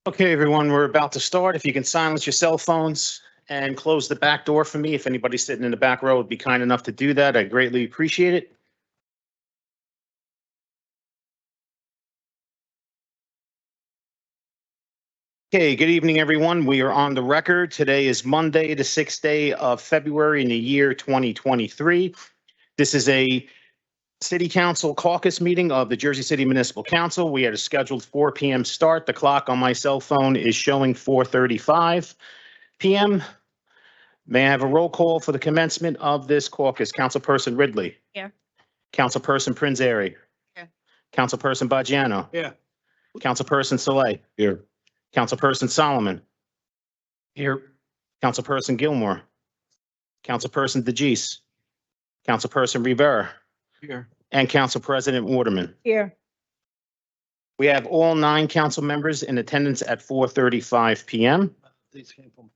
Okay, everyone, we're about to start. If you can silence your cell phones and close the back door for me. If anybody's sitting in the back row would be kind enough to do that, I'd greatly appreciate it. Okay, good evening, everyone. We are on the record. Today is Monday, the 6th day of February in the year 2023. This is a City Council caucus meeting of the Jersey City Municipal Council. We had a scheduled 4 p.m. start. The clock on my cell phone is showing 4:35 p.m. May I have a roll call for the commencement of this caucus? Councilperson Ridley. Here. Councilperson Prinzary. Here. Councilperson Baggiano. Here. Councilperson Saleh. Here. Councilperson Solomon. Here. Councilperson Gilmore. Councilperson DeGise. Councilperson Rivera. Here. And Council President Waterman. Here. We have all 9 council members in attendance at 4:35 p.m.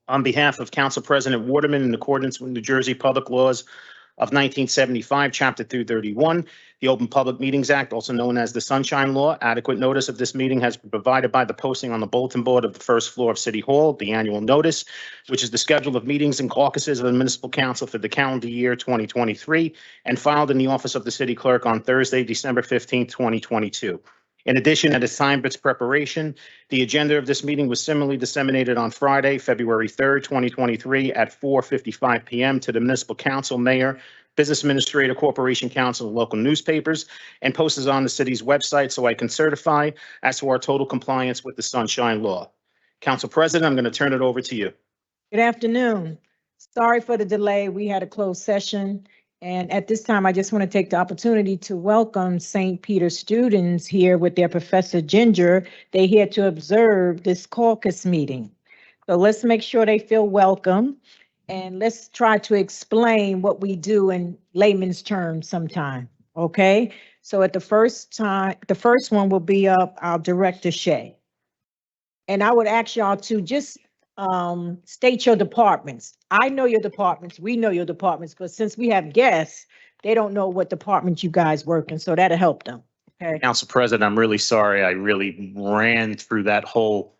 On behalf of Council President Waterman, in accordance with New Jersey Public Laws of 1975, Chapter 231, the Open Public Meetings Act, also known as the Sunshine Law, adequate notice of this meeting has been provided by the posting on the bulletin board of the first floor of City Hall, the annual notice, which is the schedule of meetings and caucuses of the Municipal Council for the calendar year 2023, and filed in the office of the City Clerk on Thursday, December 15, 2022. In addition, at a time of its preparation, the agenda of this meeting was similarly disseminated on Friday, February 3rd, 2023 at 4:55 p.m. to the Municipal Council, Mayor, Business Administrator, Corporation Council, and local newspapers, and posted on the city's website so I can certify as to our total compliance with the Sunshine Law. Council President, I'm going to turn it over to you. Good afternoon. Sorry for the delay. We had a closed session. And at this time, I just want to take the opportunity to welcome St. Peter students here with their Professor Ginger. They're here to observe this caucus meeting. So let's make sure they feel welcome. And let's try to explain what we do in layman's terms sometime, okay? So at the first one will be our Director Shea. And I would ask y'all to just state your departments. I know your departments, we know your departments, but since we have guests, they don't know what department you guys work in, so that'll help them. Okay. Council President, I'm really sorry. I really ran through that whole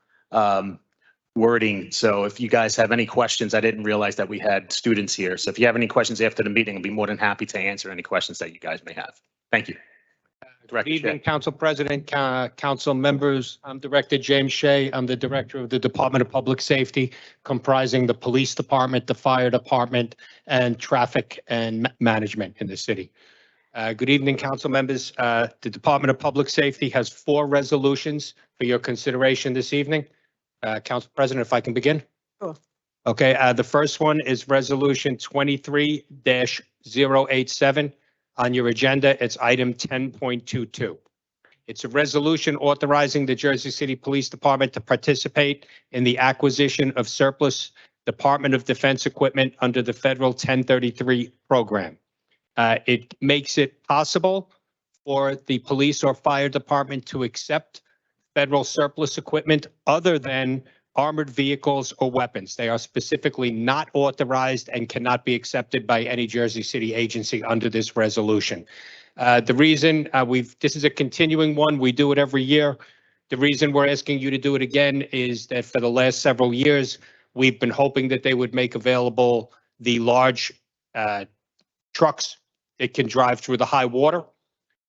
wording. So if you guys have any questions, I didn't realize that we had students here. So if you have any questions after the meeting, I'll be more than happy to answer any questions that you guys may have. Thank you. Good evening, Council President, Council members. I'm Director James Shea. I'm the Director of the Department of Public Safety, comprising the Police Department, the Fire Department, and Traffic and Management in the city. Good evening, Council members. The Department of Public Safety has 4 resolutions for your consideration this evening. Council President, if I can begin? Sure. Okay, the first one is Resolution 23-087. On your agenda, it's item 10.22. It's a resolution authorizing the Jersey City Police Department to participate in the acquisition of surplus Department of Defense equipment under the Federal 1033 program. It makes it possible for the police or fire department to accept federal surplus equipment other than armored vehicles or weapons. They are specifically not authorized and cannot be accepted by any Jersey City agency under this resolution. The reason this is a continuing one, we do it every year. The reason we're asking you to do it again is that for the last several years, we've been hoping that they would make available the large trucks that can drive through the high water.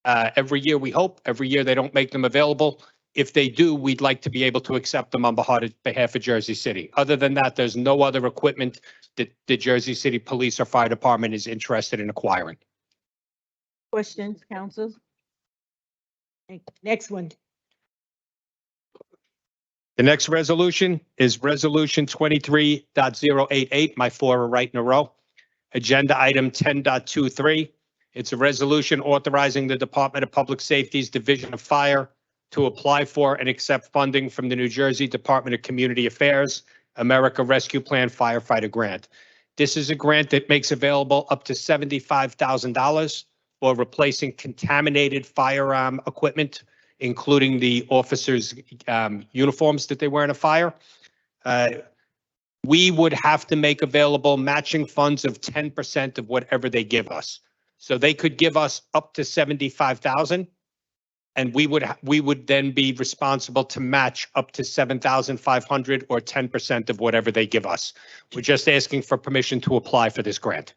Every year we hope, every year they don't make them available. If they do, we'd like to be able to accept them on behalf of Jersey City. Other than that, there's no other equipment that the Jersey City Police or Fire Department is interested in acquiring. Questions, council? Next one. The next resolution is Resolution 23.088. My 4 are right in a row. Agenda item 10.23. It's a resolution authorizing the Department of Public Safety's Division of Fire to apply for and accept funding from the New Jersey Department of Community Affairs America Rescue Plan Firefighter Grant. This is a grant that makes available up to $75,000 for replacing contaminated firearm equipment, including the officers' uniforms that they wear in a fire. We would have to make available matching funds of 10% of whatever they give us. So they could give us up to $75,000. And we would then be responsible to match up to 7,500 or 10% of whatever they give us. We're just asking for permission to apply for this grant.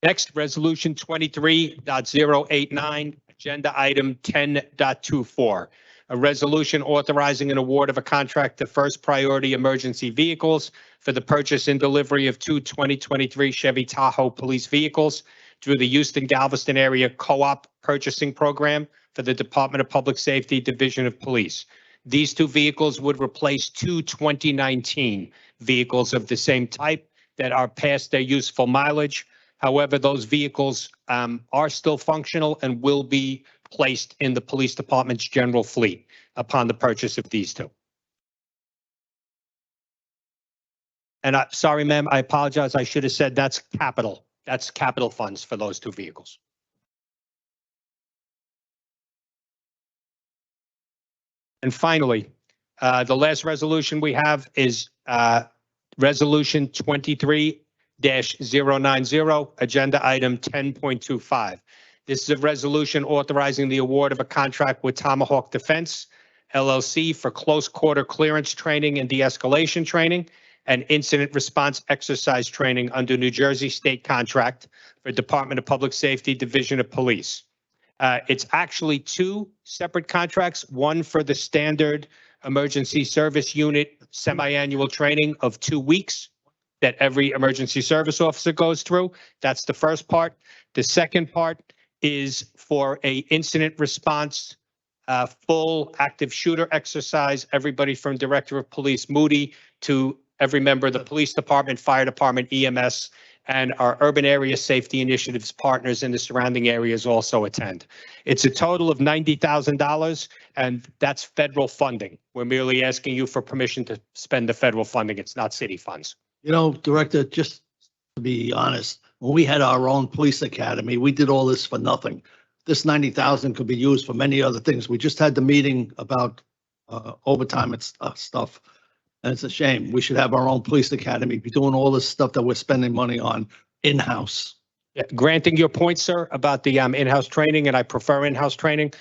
Next, resolution 23.089, agenda item 10.24. A resolution authorizing an award of a contract to First Priority Emergency Vehicles for the purchase and delivery of two 2023 Chevy Tahoe police vehicles through the Houston Galveston Area Co-op Purchasing Program for the Department of Public Safety Division of Police. These two vehicles would replace two 2019 vehicles of the same type that are past their useful mileage. However, those vehicles are still functional and will be placed in the police department's general fleet upon the purchase of these two. And sorry, ma'am, I apologize. I should have said that's capital. That's capital funds for those two vehicles. And finally, the last resolution we have is resolution 23-090, agenda item 10.25. This is a resolution authorizing the award of a contract with Tomahawk Defense, LLC for close quarter clearance training and de-escalation training and incident response exercise training under New Jersey state contract for Department of Public Safety Division of Police. It's actually two separate contracts, one for the standard emergency service unit semi-annual training of 2 weeks that every emergency service officer goes through. That's the first part. The second part is for a incident response, full active shooter exercise, everybody from Director of Police Moody to every member of the police department, fire department, EMS, and our urban area safety initiatives partners in the surrounding areas also attend. It's a total of $90,000, and that's federal funding. We're merely asking you for permission to spend the federal funding. It's not city funds. You know, Director, just to be honest, when we had our own police academy, we did all this for nothing. This 90,000 could be used for many other things. We just had the meeting about overtime and stuff. And it's a shame. We should have our own police academy, be doing all this stuff that we're spending money on in-house. Yeah, granting your point, sir, about the in-house training, and I prefer in-house training.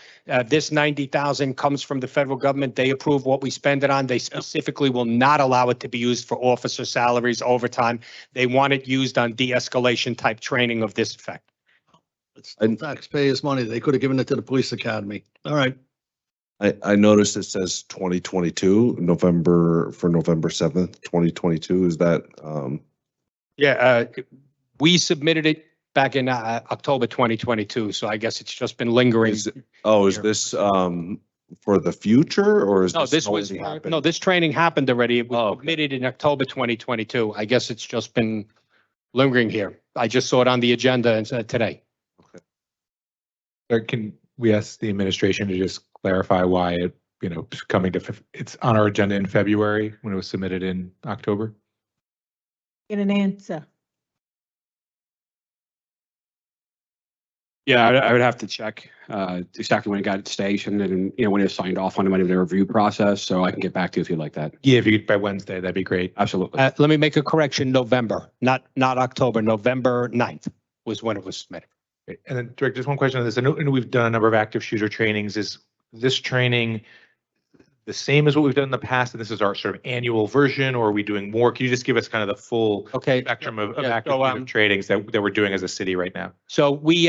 This 90,000 comes from the federal government. They approve what we spend it on. They specifically will not allow it to be used for officer salaries, overtime. They want it used on de-escalation type training of this effect. It's taxpayers' money. They could have given it to the police academy. All right. I noticed it says 2022, November 7th, 2022. Is that, We submitted it back in October 2022, so I guess it's just been lingering. is this for the future, or is No, this already was, happened? no, this training happened already. It was Oh, okay. submitted in October 2022. I guess it's just been lingering here. I just saw it on the agenda today. Or can we ask the administration to just clarify why it, it's on our agenda in February when it was submitted in October? Get an answer. Yeah, I would have to check exactly when it got stationed and, when it was signed off on it, the review process. So I can get back to you if you'd like that. Yeah, if you, by Wednesday, that'd be great. Absolutely. Let me make a correction, November, not October, November 9th was when it was submitted. Great. And then, Director, just one question on this. I know we've done a number of active shooter trainings. Is this training the same as what we've done in the past, and this is our sort of annual version, or are we doing more? Can you just give us kind of the full spectrum of active shooter trainings that we're doing as a city right now? So we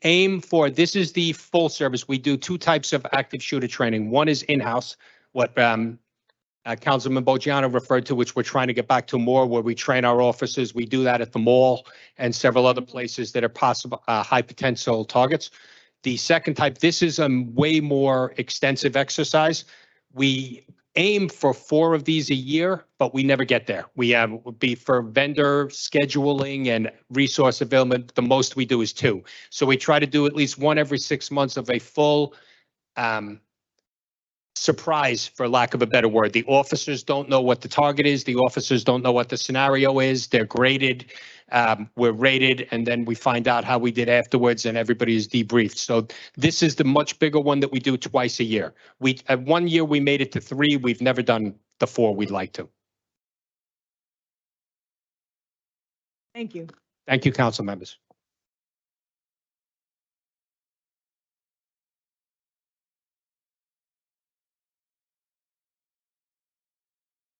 aim for, this is the full service. We do two types of active shooter training. One is in-house, what Councilman Bogiano referred to, which we're trying to get back to more, where we train our officers. We do that at the mall and several other places that are possible high potential targets. The second type, this is a way more extensive exercise. We aim for 4 of these a year, but we never get there. We would be for vendor scheduling and resource availability. The most we do is 2. So we try to do at least 1 every 6 months of a full surprise, for lack of a better word. The officers don't know what the target is. The officers don't know what the scenario is. They're graded. We're rated, and then we find out how we did afterwards, and everybody is debriefed. So this is the much bigger one that we do twice a year. At 1 year we made it to 3. We've never done the 4 we'd like to. Thank you. Thank you, council members.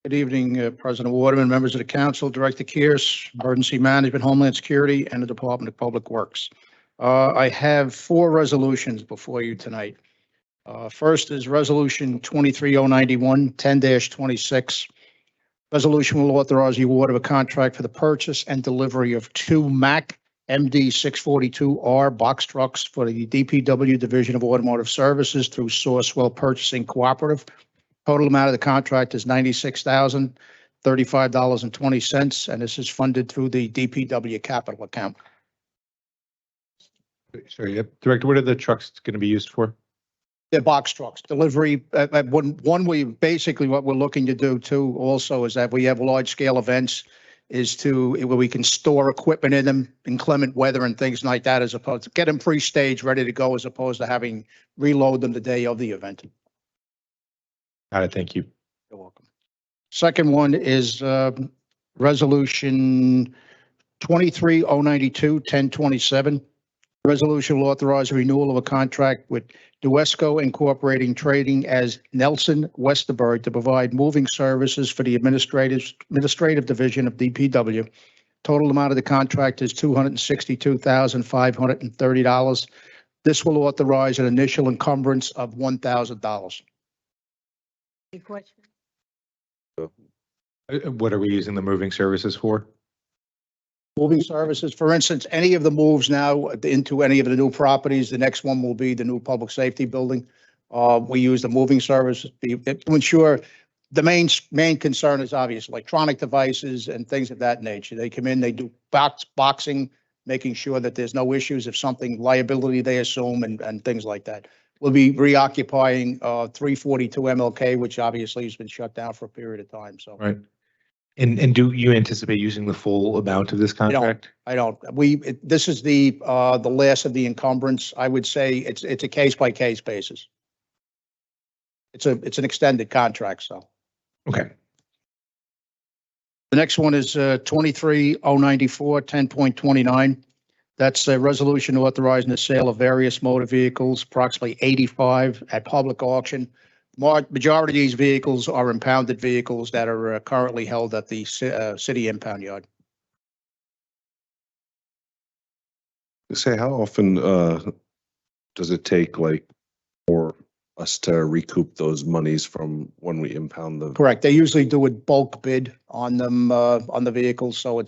Good evening, President Waterman, members of the council, Director Kears, Emergency Management, Homeland Security, and the Department of Public Works. I have 4 resolutions before you tonight. First is Resolution 23091, 10-26. Resolution will authorize the award of a contract for the purchase and delivery of 2 Mack MD 642R box trucks for the DPW Division of Automotive Services through Sourcewell Purchasing Cooperative. Total amount of the contract is $96,035.20, and this is funded through the DPW capital account. Sorry, yep. Director, what are the trucks going to be used for? They're box trucks, delivery. One, we basically what we're looking to do too also is that we have large scale events is to where we can store equipment in them, inclement weather and things like that, as opposed to get them pre-staged, ready to go, as opposed to having reload them the day of the event. Got it. Thank you. You're welcome. Second one is Resolution 23092, 1027. Resolution will authorize a renewal of a contract with Duesco Incorporating Trading as Nelson Westerberg to provide moving services for the administrative division of DPW. Total amount of the contract is $262,530. This will authorize an initial encumbrance of $1,000. Any questions? What are we using the moving services for? Moving services, for instance, any of the moves now into any of the new properties, the next one will be the new public safety building. We use the moving service to ensure the main concern is obvious electronic devices and things of that nature. They come in, they do boxing, making sure that there's no issues if something liability they assume and things like that. We'll be reoccupying 342 MLK, which obviously has been shut down for a period of time. So. Right. And do you anticipate using the full amount of this contract? I don't. This is the last of the encumbrance. I would say it's a case by case basis. It's an extended contract, so. Okay. The next one is 23094, 10.29. That's a resolution authorizing the sale of various motor vehicles, approximately 85 at public auction. Majority of these vehicles are impounded vehicles that are currently held at the city impound yard. Say, how often does it take for us to recoup those monies from when we impound them? Correct. They usually do a bulk bid on them, on the vehicles. So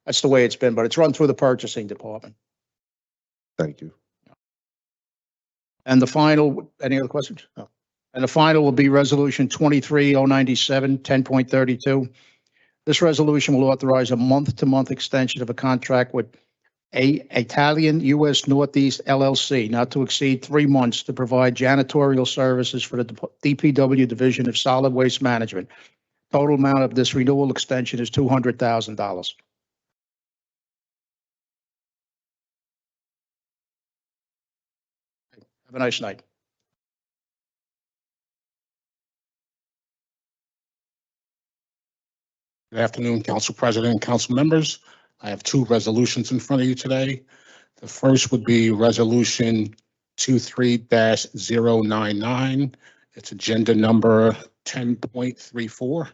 that's the way it's been, but it's run through the purchasing department. Thank you. And the final, any other questions? No. And the final will be Resolution 23097, 10.32. This resolution will authorize a month-to-month extension of a contract with Italian U.S. Northeast LLC, not to exceed 3 months, to provide janitorial services for the DPW Division of Solid Waste Management. Total amount of this renewal extension is $200,000. Have a nice night. Good afternoon, Council President and council members. I have 2 resolutions in front of you today. The first would be Resolution 23-099. It's agenda number 10.34.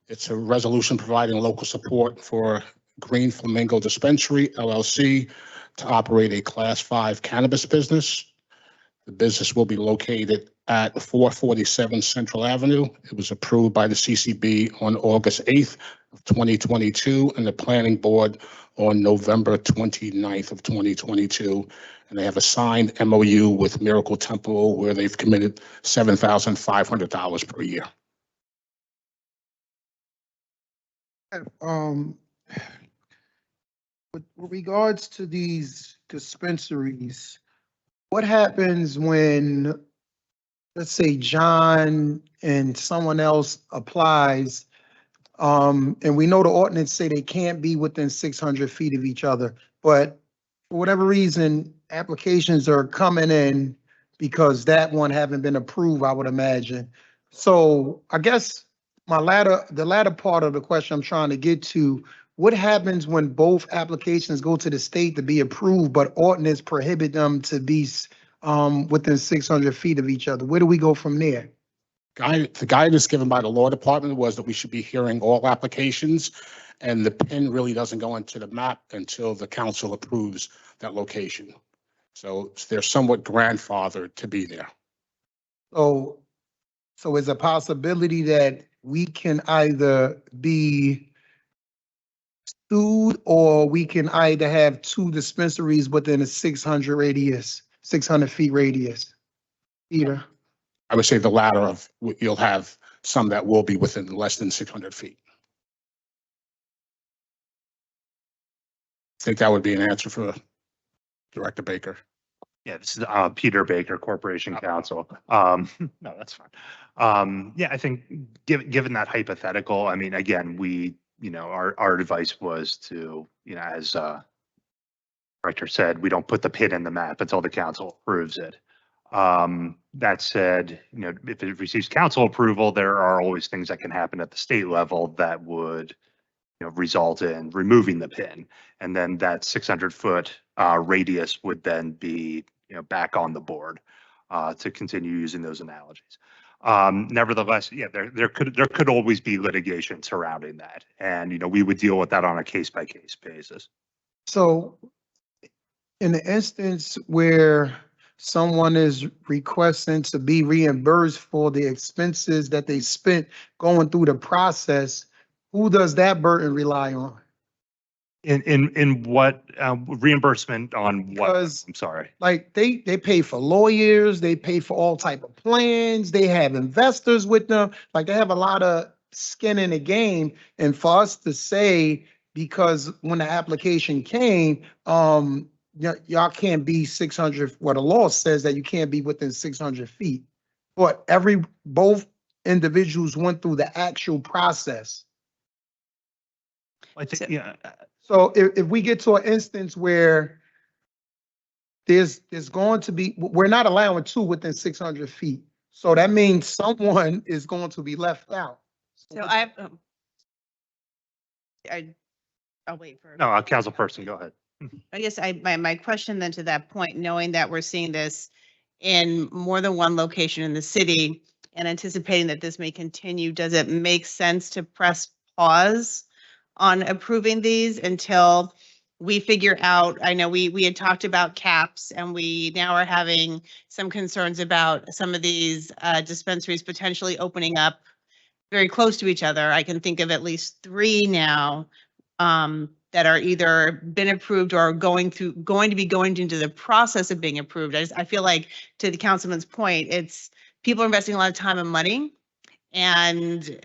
It's a resolution providing local support for Green Flamingo Dispensary, LLC, to operate a Class 5 cannabis business. The business will be located at 447 Central Avenue. It was approved by the CCB on August 8th of 2022 and the Planning Board on November 29th of 2022. And they have a signed MOU with Miracle Temple where they've committed $7,500 per year. With regards to these dispensaries, what happens when, let's say, John and someone else applies, and we know the ordinance say they can't be within 600 feet of each other, but for whatever reason, applications are coming in because that one haven't been approved, I would imagine. So I guess the latter part of the question I'm trying to get to, what happens when both applications go to the state to be approved, but ordinance prohibit them to be within 600 feet of each other? Where do we go from there? The guidance given by the law department was that we should be hearing all applications, and the pin really doesn't go into the map until the council approves that location. So they're somewhat grandfathered to be there. So is a possibility that we can either be sued or we can either have two dispensaries within a 600 feet radius? Either. I would say the latter of, you'll have some that will be within less than 600 feet. I think that would be an answer for Director Baker. Yeah, this is Peter Baker, Corporation Counsel. No, that's fine. Yeah, I think given that hypothetical, I mean, again, our advice was to, as Director said, we don't put the pin in the map until the council approves it. That said, if it receives council approval, there are always things that can happen at the state level that would result in removing the pin, and then that 600-foot radius would then be back on the board to continue using those analogies. Nevertheless, yeah, there could always be litigation surrounding that, and we would deal with that on a case-by-case basis. So in the instance where someone is requesting to be reimbursed for the expenses that they spent going through the process, who does that burden rely on? In what reimbursement on what? Because, I'm sorry. Like they pay for lawyers, they pay for all type of plans, they have investors with them, like they have a lot of skin in the game. And for us to say, because when the application came, y'all can't be 600, well, the law says that you can't be within 600 feet. But both individuals went through the actual process. I think, yeah. So if we get to an instance where there's going to be, we're not allowing two within 600 feet. So that means someone is going to be left out. So I'll wait for. No, councilperson, go ahead. I guess my question then to that point, knowing that we're seeing this in more than one location in the city and anticipating that this may continue, does it make sense to press pause on approving these until we figure out? I know we had talked about caps, and we now are having some concerns about some of these dispensaries potentially opening up very close to each other. I can think of at least 3 now that are either been approved or going to be going into the process of being approved. I feel like, to the councilman's point, it's people are investing a lot of time and money, and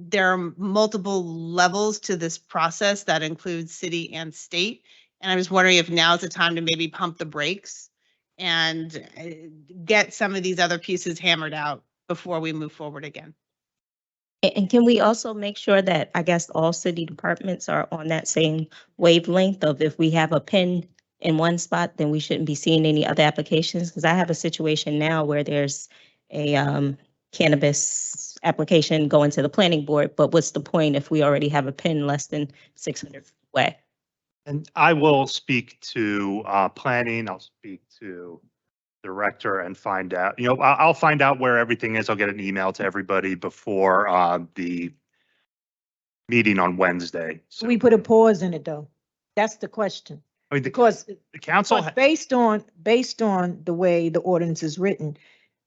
there are multiple levels to this process that includes city and state. And I was wondering if now is the time to maybe pump the brakes and get some of these other pieces hammered out before we move forward again. And can we also make sure that, I guess, all city departments are on that same wavelength of, if we have a pin in one spot, then we shouldn't be seeing any other applications? Because I have a situation now where there's a cannabis application going to the planning board, but what's the point if we already have a pin less than 600 feet away? And I will speak to planning. I'll speak to director and find out, I'll find out where everything is. I'll get an email to everybody before the meeting on Wednesday. So We put a pause in it, though. That's the question. I mean, Because the council, based on the way the ordinance is written,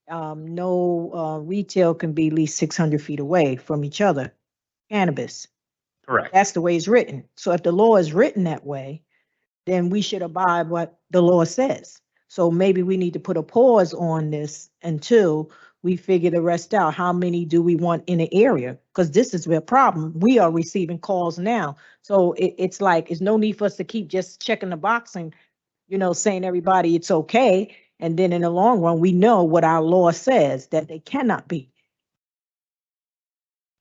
no retail can be at least 600 feet away from each other. Cannabis. correct. That's the way it's written. So if the law is written that way, then we should abide what the law says. So maybe we need to put a pause on this until we figure the rest out. How many do we want in the area? Because this is a problem. We are receiving calls now. So it's like, it's no need for us to keep just checking the box and, saying everybody it's okay. And then in the long run, we know what our law says, that they cannot be.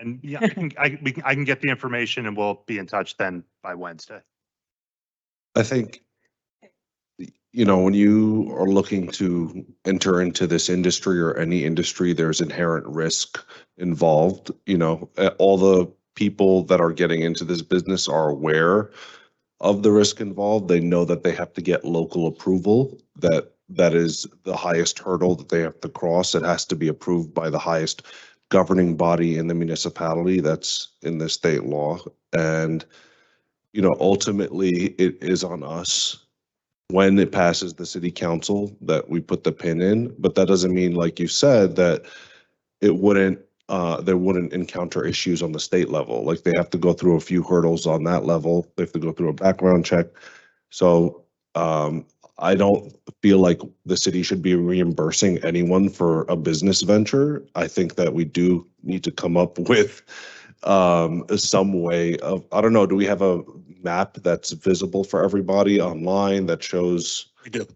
And yeah, I can get the information and we'll be in touch then by Wednesday. I think, when you are looking to enter into this industry or any industry, there's inherent risk involved. All the people that are getting into this business are aware of the risk involved. They know that they have to get local approval, that is the highest hurdle that they have to cross. It has to be approved by the highest governing body in the municipality. That's in the state law. And, you know, ultimately it is on us when it passes the city council that we put the pin in, but that doesn't mean, like you said, that it wouldn't, they wouldn't encounter issues on the state level. Like they have to go through a few hurdles on that level. They have to go through a background check. So I don't feel like the city should be reimbursing anyone for a business venture. I think that we do need to come up with some way of, I don't know, do we have a map that's visible for everybody online that shows? We do.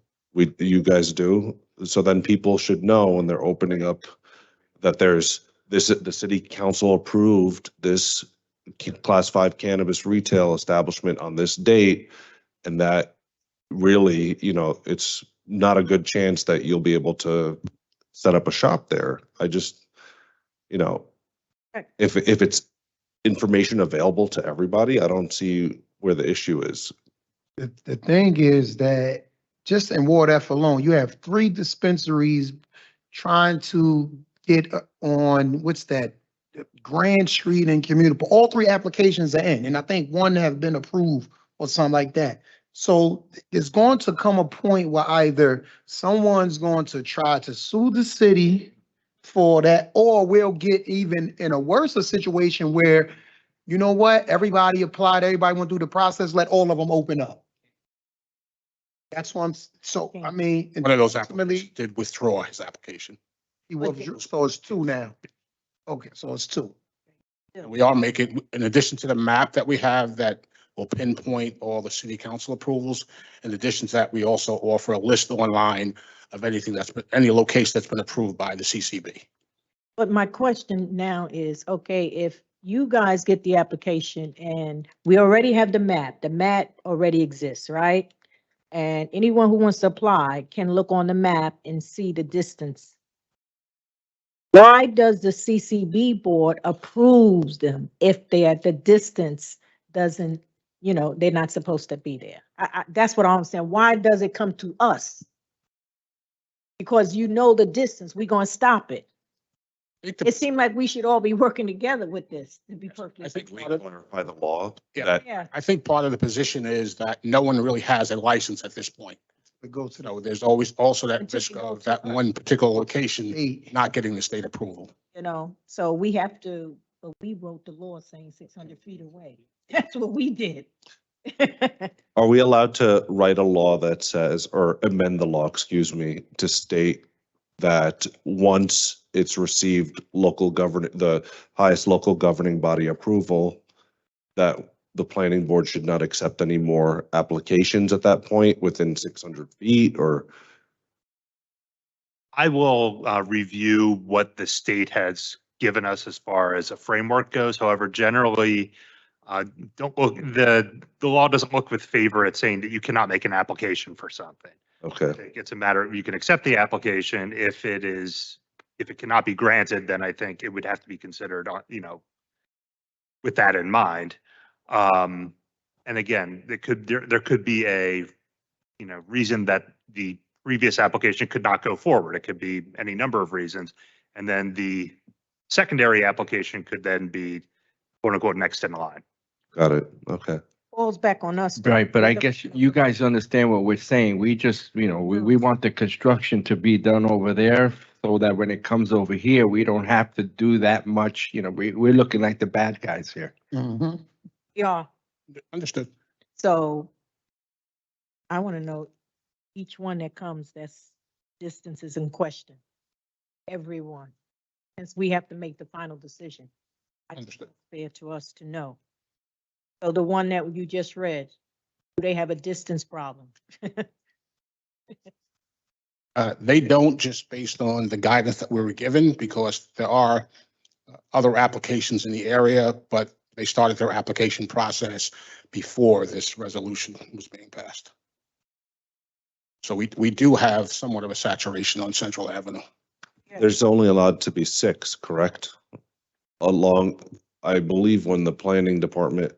You guys do? So then people should know when they're opening up that there's this, the city council approved this class 5 cannabis retail establishment on this date, and that really, you know, it's not a good chance that you'll be able to set up a shop there. I just, you know, if it's information available to everybody, I don't see where the issue is. The thing is that just in Ward F alone, you have 3 dispensaries trying to get on, what's that? Grand Street and Municipal. All 3 applications are in, and I think 1 has been approved or something like that. So it's going to come a point where either someone's going to try to sue the city for that, or we'll get even in a worse situation where, you know what, everybody applied, everybody went through the process, let all of them open up. That's one. So, I mean. One of those ultimately, applicants did withdraw his application. he withdrew, so it's 2 now. Okay, so it's 2. And we are making, in addition to the map that we have that will pinpoint all the city council approvals, in addition to that, we also offer a list online of anything that's been, any location that's been approved by the CCB. But my question now is, okay, if you guys get the application and we already have the map already exists, right? And anyone who wants to apply can look on the map and see the distance. Why does the CCB board approves them if they at the distance doesn't, you know, they're not supposed to be there? That's what I'm saying. Why does it come to us? Because you know the distance, we're gonna stop it. It seemed like we should all be working together with this, to be perfectly. I think We clarify the law Yeah. that Yeah, I think part of the position is that no one really has a license at this point. It goes to So there's always also that Until risk you go of to that us. one particular location the not getting the state approval. you know, so we have to, but we wrote the law saying 600 feet away. That's what we did. are we allowed to write a law that says, or amend the law, excuse me, to state that once it's received the highest local governing body approval, that the planning board should not accept any more applications at that point within 600 feet, or? I will review what the state has given us as far as a framework goes. However, generally, don't look, the law doesn't look with favor at saying that you cannot make an application for something. Okay, It's a matter of, you can accept the application. If it cannot be granted, then I think it would have to be considered on, you know, with that in mind. And again, there could be a, you know, reason that the previous application could not go forward. It could be any number of reasons. And then the secondary application could then be quote unquote next in line. got it, okay. Falls back on us. though. Right, but We're I the- guess you guys understand what we're saying. We just, you know, we want the construction to be done over there so that when it comes over here, we don't have to do that much, you know, we're looking like the bad guys here. Mhm. Yeah, Understood. so I want to know each one that comes, that's distances in question. Everyone, since we have to make the final decision. I think Understood. it's fair to us to know. So the one that you just read, do they have a distance problem? They don't, just based on the guidance that we were given, because there are other applications in the area, but they started their application process before this resolution was being passed. So we do have somewhat of a saturation on Central Avenue. There's only allowed to be 6, correct? Along, I believe when the planning department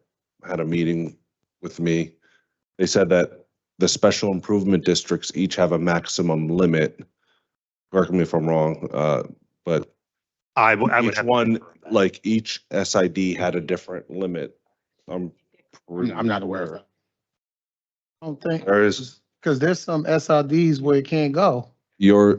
had a meeting with me, they said that the special improvement districts each have a maximum limit. Correct me if I'm wrong, but I would each have. one, like each SID had a different limit. I'm not aware of it. I don't think, There is because there's some SRDs where it can't go. your,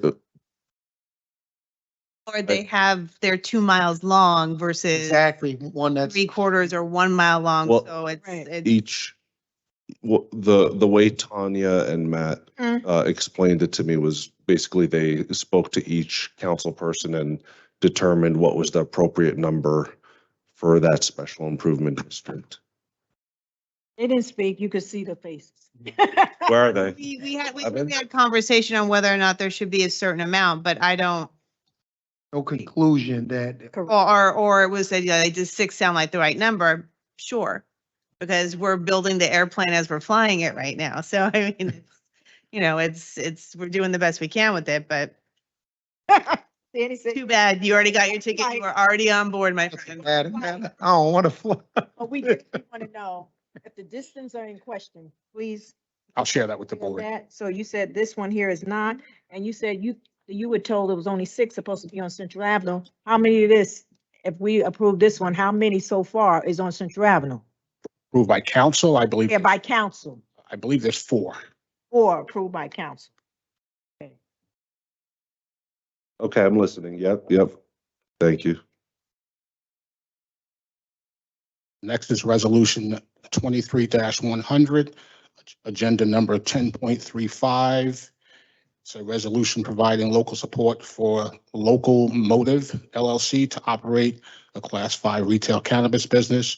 Or they're 2 miles long versus Exactly, one that's. 3/4 or 1 mile long, Well, so it's, Right. it's. each, the way Tanya and Matt explained it to me was basically they spoke to each council person and determined what was the appropriate number for that special improvement district. They didn't speak, you could see the faces. Where are they? We Evan? had conversation on whether or not there should be a certain amount, but I don't, No conclusion that. or it was that, yeah, does 6 sound like the right number? Sure. Because we're building the airplane as we're flying it right now. So I mean, we're doing the best we can with it, but Danny said, too bad. You already got your ticket. You are already on board, my friend. I don't want to fly. oh, we just want to know if the distance are in question, please. I'll share that with the bring up board. that. So you said this one here is not, and you said you were told it was only 6 supposed to be on Central Avenue. How many of this, if we approve this one, how many so far is on Central Avenue? Approved by council, I believe. Yeah, by council, I believe there's 4. or approved by council. Okay, I'm listening. Yep. Thank you. Next is resolution 23-100, agenda number 10.35. It's a resolution providing local support for Local Motive LLC to operate a Class 5 retail cannabis business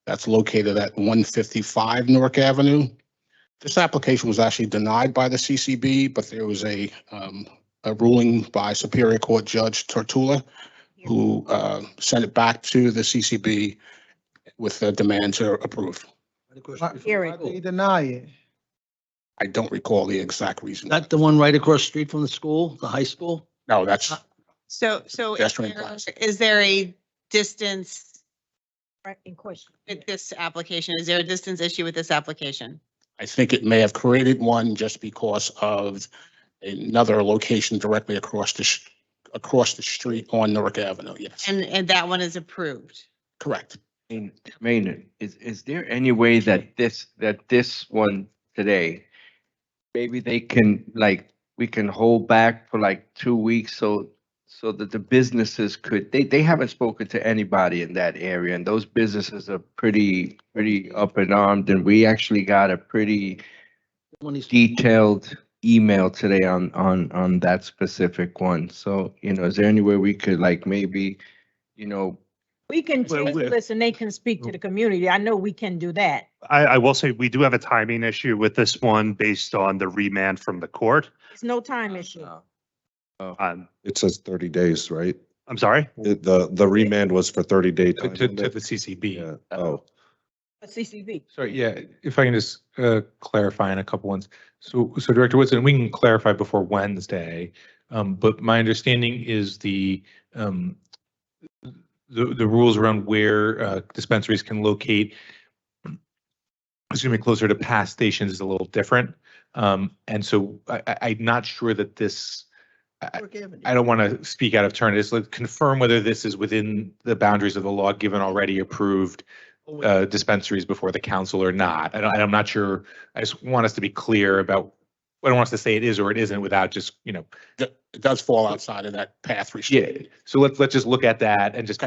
that's located at 155 Newark Avenue. This application was actually denied by the CCB, but there was a ruling by Superior Court Judge Tortula, who sent it back to the CCB with a demand to approve. Hearing. Why they deny it? I don't recall the exact reason. Not the one right across the street from the school, the high school? No, that's, So Pedestrian crossing. is there a distance Right, in question. with this application? Is there a distance issue with this application? I think it may have created one just because of another location directly across the street on Newark Avenue, yes. And that one is approved? Correct. Maynard, is there any way that this one today, maybe they can, like, we can hold back for like 2 weeks so that the businesses could, they haven't spoken to anybody in that area, and those businesses are pretty up in arms, and we actually got a pretty detailed email today on that specific one. So, is there any way we could, like, maybe, We can change the list and they can speak to the community. I know we can do that. I will say, we do have a timing issue with this one based on the remand from the court. It's no time issue. It says 30 days, right? I'm sorry? The remand was for 30-day time. To limit. the CCB. Yeah. Oh, CCV. Sorry, yeah, if I can just clarify on a couple ones. So Director Woodson, we can clarify before Wednesday, but my understanding is the rules around where dispensaries can locate, closer to past stations is a little different. And so I'm not sure that this, I don't want to speak out of turn. Just like confirm whether this is within the boundaries of the law, given already approved dispensaries before the council or not. I'm not sure. I just want us to be clear about, I don't want us to say it is or it isn't without just, It does fall outside of that path restriction. yeah. So let's just look at that and just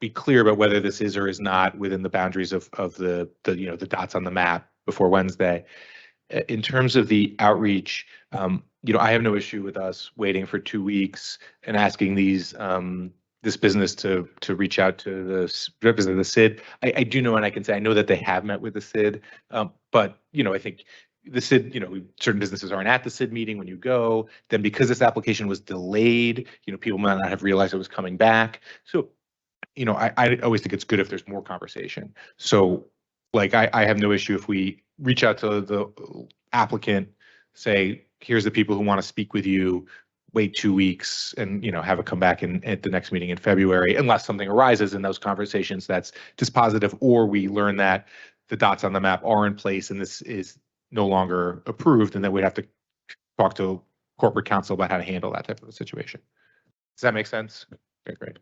be clear about whether this is or is not within the boundaries of the dots on the map before Wednesday. In terms of the outreach, I have no issue with us waiting for 2 weeks and asking this business to reach out to the representative of the SID. I do know, and I can say I know that they have met with the SID, but I think the SID, certain businesses aren't at the SID meeting when you go. Then because this application was delayed, people might not have realized it was coming back. So, I always think it's good if there's more conversation. So, like, I have no issue if we reach out to the applicant, say, here's the people who want to speak with you. wait 2 weeks and, have it come back at the next meeting in February, unless something arises in those conversations that's dispositive, or we learn that the dots on the map are in place and this is no longer approved, and then we'd have to talk to corporate counsel about how to handle that type of a situation. Does that make sense? Okay, great.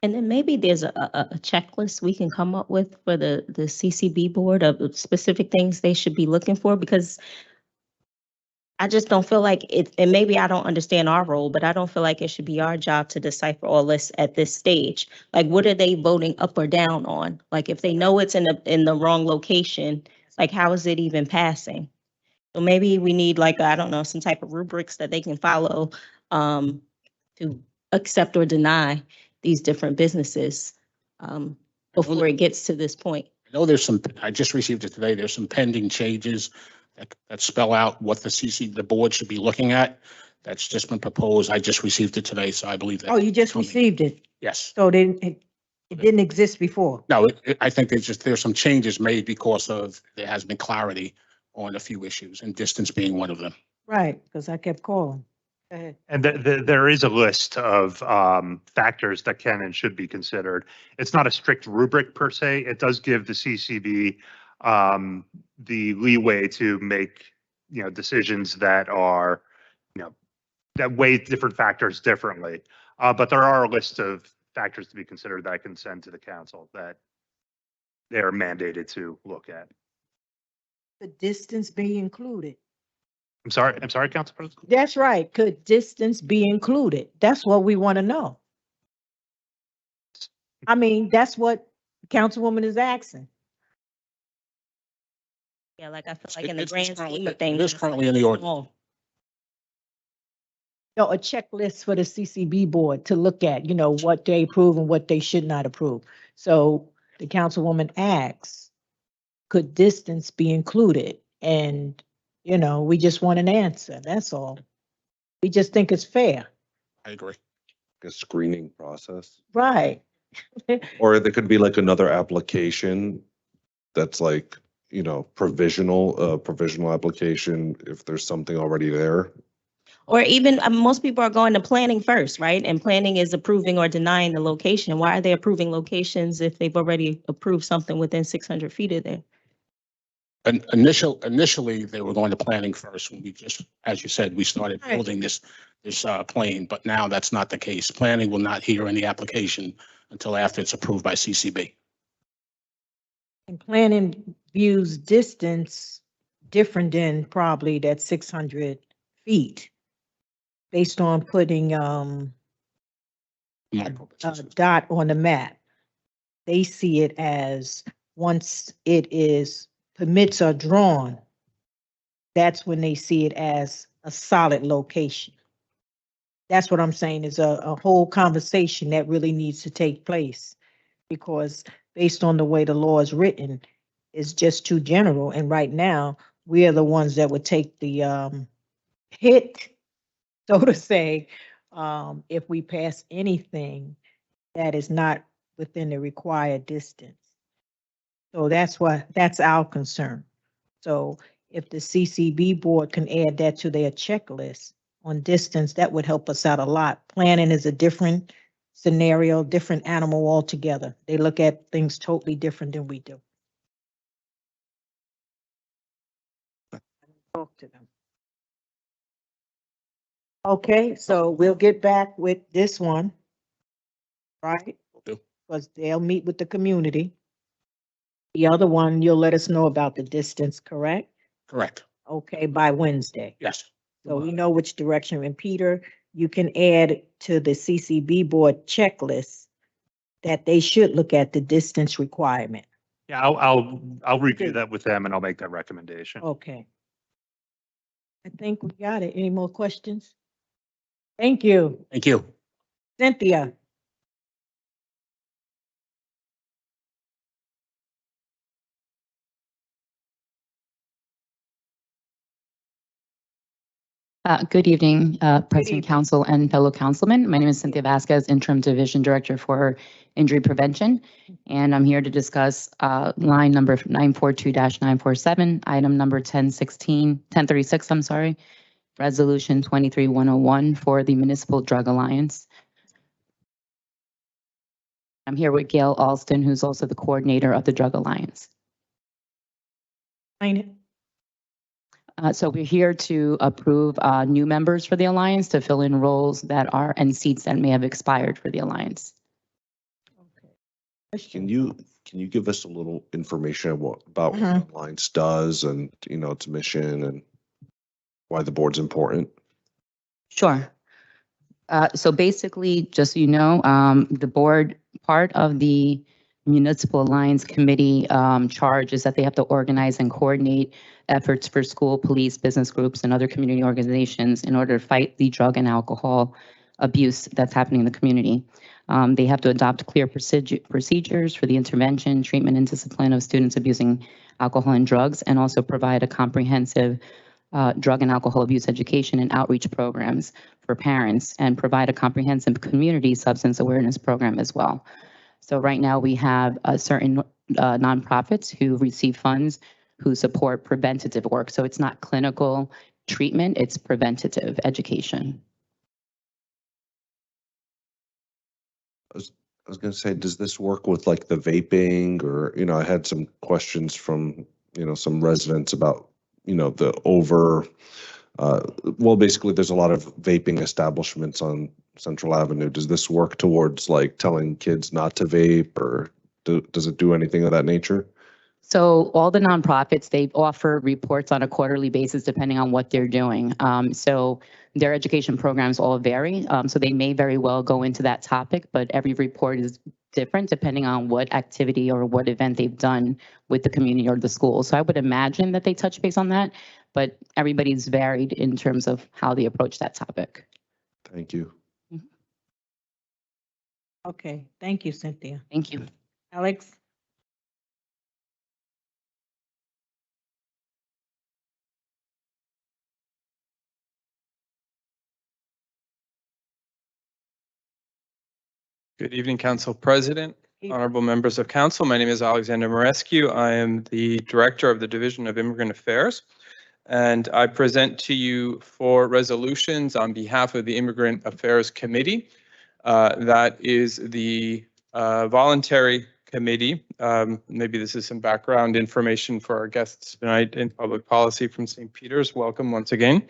And then maybe there's a checklist we can come up with for the CCB board of specific things they should be looking for, because I just don't feel like it, and maybe I don't understand our role, but I don't feel like it should be our job to decipher all this at this stage. Like, what are they voting up or down on? Like, if they know it's in the wrong location, like, how is it even passing? So maybe we need, like, I don't know, some type of rubrics that they can follow to accept or deny these different businesses before it gets to this point. I know I just received it today. There's some pending changes that spell out what the board should be looking at. That's just been proposed. I just received it today, so I believe that. Oh, you just received it? Yes. So it didn't exist before? No, I think there's some changes made because there has been clarity on a few issues, and distance being one of them. Right, because I kept calling. Go ahead. And there is a list of factors that can and should be considered. It's not a strict rubric per se. It does give the CCB the leeway to make, decisions that are, that weigh different factors differently. But there are a list of factors to be considered that I can send to the council that they're mandated to look at. The distance be included? I'm sorry, Council President? That's right. Could distance be included? That's what we want to know. I mean, that's what Councilwoman is asking. Yeah, like I feel like in the grand scheme of It things. is currently in the ordinance. No, a checklist for the CCB board to look at, what they approve and what they should not approve. So the councilwoman asks, could distance be included? And, we just want an answer. That's all. We just think it's fair. I agree. A screening process. Right. Or there could be like another application that's like, provisional application if there's something already there. Or even, most people are going to planning first, right? And planning is approving or denying the location. Why are they approving locations if they've already approved something within 600 feet of there? And initially, they were going to planning first when we just, as you said, we started Right. building this plane, but now that's not the case. Planning will not hear any application until after it's approved by CCB. And planning views distance different than probably that 600 feet based on putting a dot on the map. They see it as once permits are drawn, that's when they see it as a solid location. That's what I'm saying is a whole conversation that really needs to take place, because based on the way the law is written, it's just too general. And right now, we are the ones that would take the hit, so to say, if we pass anything that is not within the required distance. So that's our concern. So if the CCB board can add that to their checklist on distance, that would help us out a lot. Planning is a different scenario, different animal altogether. They look at things totally different than we do. Talk to them. Okay, so we'll get back with this one, right? Because they'll meet with the community. The other one, you'll let us know about the distance, correct? Correct. Okay, by Wednesday. Yes. So we know which direction. And Peter, you can add to the CCB board checklist that they should look at the distance requirement. Yeah, I'll review that with them and I'll make that recommendation. Okay. I think we got it. Any more questions? Thank you. Thank you. Cynthia. Good evening, President, evening. Council, and fellow councilmen. My name is Cynthia Vasquez, Interim Division Director for Injury Prevention, and I'm here to discuss line number 942-947, item number 1036, Resolution 23-101 for the Municipal Drug Alliance. I'm here with Gail Alston, who's also the coordinator of the Drug Alliance. So we're here to approve new members for the Alliance to fill in roles that are and seats that may have expired for the Alliance. Can you give us a little information about what the Alliance does and, you know, its mission and why the board's important? Sure. So basically, just so you know, the board, part of the Municipal Alliance Committee charge is that they have to organize and coordinate efforts for school, police, business groups, and other community organizations in order to fight the drug and alcohol abuse that's happening in the community. They have to adopt clear procedures for the intervention, treatment, and discipline of students abusing alcohol and drugs, and also provide a comprehensive drug and alcohol abuse education and outreach programs for parents, and provide a comprehensive community substance awareness program as well. So right now we have certain nonprofits who receive funds who support preventative work. So it's not clinical treatment, it's preventative education. I was going to say, does this work with like the vaping or, you know, I had some questions from, you know, some residents about, you know, the well, basically there's a lot of vaping establishments on Central Avenue. Does this work towards like telling kids not to vape, or does it do anything of that nature? So all the nonprofits, they offer reports on a quarterly basis depending on what they're doing. So their education programs all vary. So they may very well go into that topic, but every report is different depending on what activity or what event they've done with the community or the school. So I would imagine that they touch base on that, but everybody's varied in terms of how they approach that topic. Thank you. Okay, thank you, Cynthia. Thank you. Alex? Good evening, Council President, honorable members of council. My name is Alexander Marescu. I am the Director of the Division of Immigrant Affairs, and I present to you 4 resolutions on behalf of the Immigrant Affairs Committee. That is the voluntary committee. Maybe this is some background information for our guests tonight in public policy from St. Peter's. Welcome once again.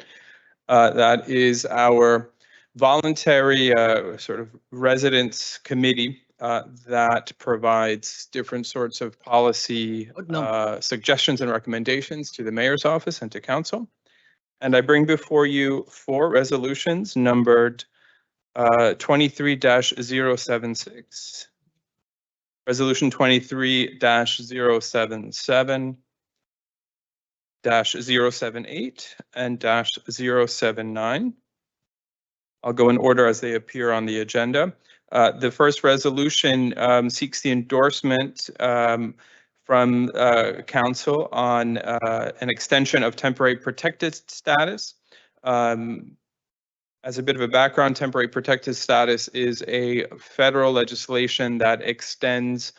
That is our voluntary sort of residence committee that provides different sorts of policy suggestions and recommendations to the mayor's office and to council. And I bring before you 4 resolutions numbered 23-076, Resolution 23-077, -078, and -079. I'll go in order as they appear on the agenda. The first resolution seeks the endorsement from council on an extension of temporary protected status. As a bit of a background, temporary protected status is a federal legislation that extends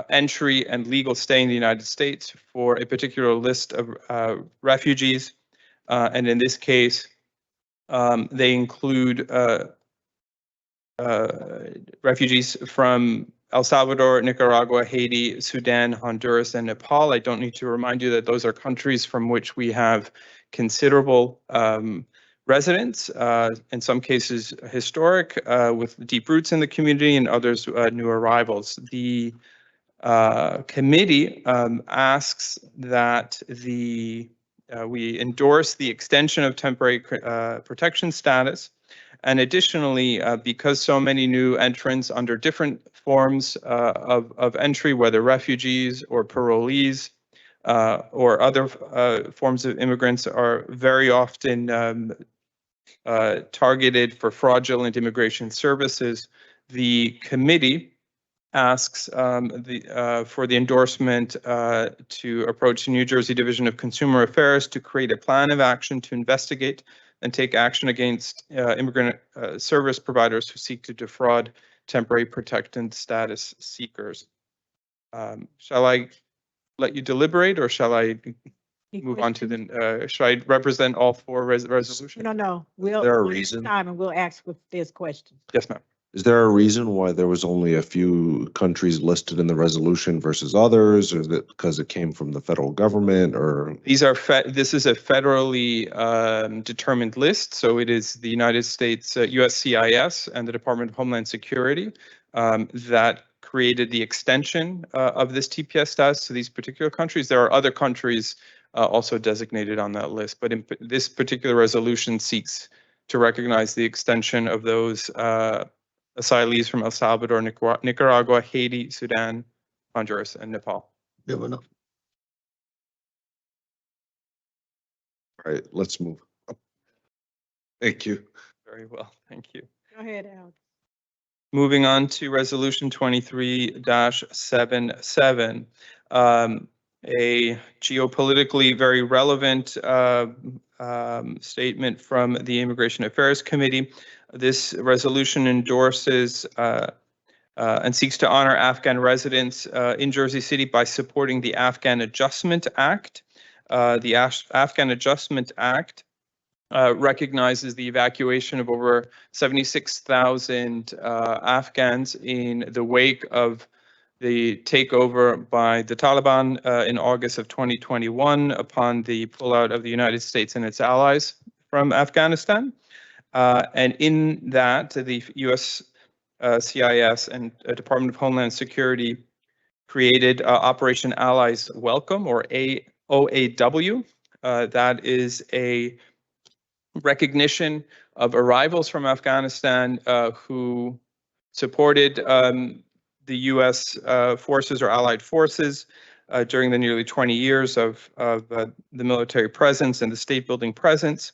entry and legal stay in the United States for a particular list of refugees. And in this case, they include refugees from El Salvador, Nicaragua, Haiti, Sudan, Honduras, and Nepal. I don't need to remind you that those are countries from which we have considerable residents, in some cases historic, with deep roots in the community, and others new arrivals. The committee asks that we endorse the extension of temporary protection status. And additionally, because so many new entrants under different forms of entry, whether refugees or parolees or other forms of immigrants, are very often targeted for fraudulent immigration services, the committee asks for the endorsement to approach the New Jersey Division of Consumer Affairs to create a plan of action to investigate and take action against immigrant service providers who seek to defraud temporary protected status seekers. Shall I let you deliberate, or shall I move on to the, should I represent all four resolutions? No, we'll. there a one at reason? Time and we'll ask if there's questions. Yes, ma'am. Is there a reason why there was only a few countries listed in the resolution versus others? Or is it because it came from the federal government or? These are, this is a federally determined list. So it is the United States, USCIS and the Department of Homeland Security that created the extension of this TPS status to these particular countries. There are other countries also designated on that list, but in this particular resolution seeks to recognize the extension of those asylees from El Salvador, Nicaragua, Haiti, Sudan, Honduras, and Nepal. You have enough? All right, let's move. Thank you. Very well, thank you. Go ahead, Alex. Moving on to Resolution 23-77, a geopolitically very relevant statement from the Immigration Affairs Committee. This resolution endorses and seeks to honor Afghan residents in Jersey City by supporting the Afghan Adjustment Act. The Afghan Adjustment Act recognizes the evacuation of over 76,000 Afghans in the wake of the takeover by the Taliban in August of 2021 upon the pullout of the United States and its allies from Afghanistan. And in that, the US CIS and Department of Homeland Security created Operation Allies Welcome, or OAW. That is a recognition of arrivals from Afghanistan who supported the US forces or allied forces during the nearly 20 years of the military presence and the state building presence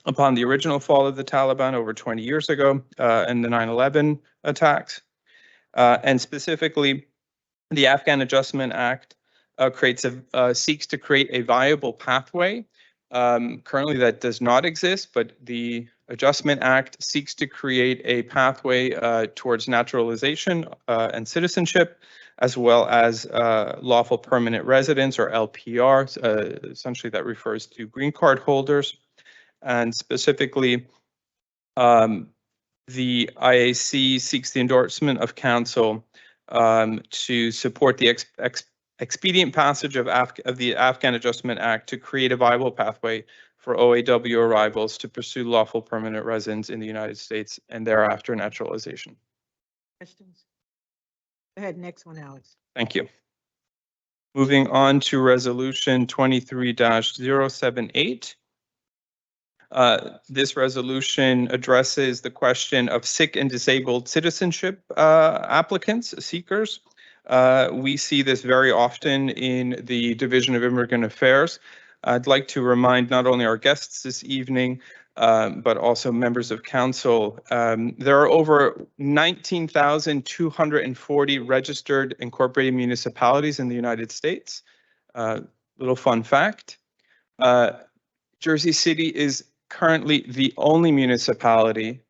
upon the original fall of the Taliban over 20 years ago and the 9/11 attacks. And specifically, the Afghan Adjustment Act seeks to create a viable pathway. Currently that does not exist, but the Adjustment Act seeks to create a pathway towards naturalization and citizenship, as well as lawful permanent residence, or LPR. Essentially that refers to green card holders. And specifically, the IAC seeks the endorsement of council to support the expedient passage of the Afghan Adjustment Act to create a viable pathway for OAW arrivals to pursue lawful permanent residence in the United States and thereafter naturalization. Questions? Go ahead, next one, Alex. Thank you. Moving on to Resolution 23-078. This resolution addresses the question of sick and disabled citizenship applicants, seekers. We see this very often in the Division of Immigrant Affairs. I'd like to remind not only our guests this evening, but also members of council. There are over 19,240 registered incorporated municipalities in the United States. Little fun fact, Jersey City is currently the only municipality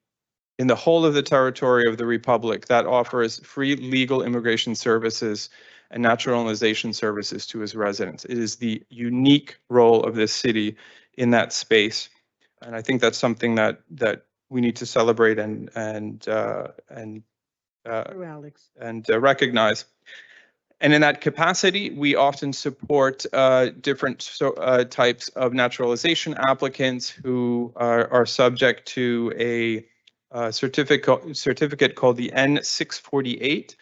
in the whole of the territory of the Republic that offers free legal immigration services and naturalization services to its residents. It is the unique role of this city in that space. And I think that's something that we need to celebrate and recognize. And in that capacity, we often support different types of naturalization applicants who are subject to a certificate called the N-648.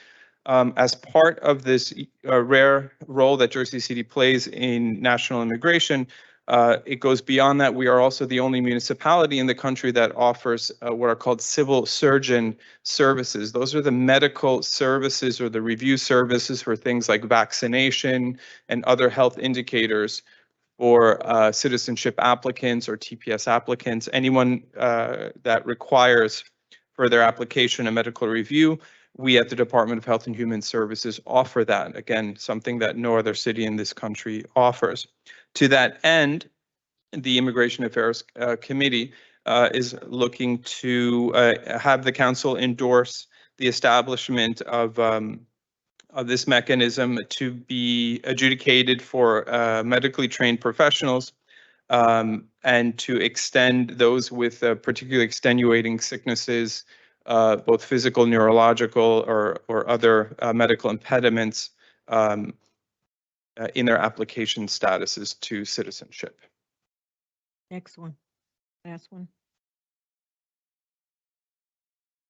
As part of this rare role that Jersey City plays in national immigration, it goes beyond that. We are also the only municipality in the country that offers what are called civil surgeon services. Those are the medical services or the review services for things like vaccination and other health indicators for citizenship applicants or TPS applicants. Anyone that requires further application and medical review, we at the Department of Health and Human Services offer that. Again, something that no other city in this country offers. To that end, the Immigration Affairs Committee is looking to have the council endorse the establishment of this mechanism to be adjudicated for medically trained professionals, and to extend those with particularly extenuating sicknesses, both physical, neurological, or other medical impediments in their application statuses to citizenship. Next one. Last one.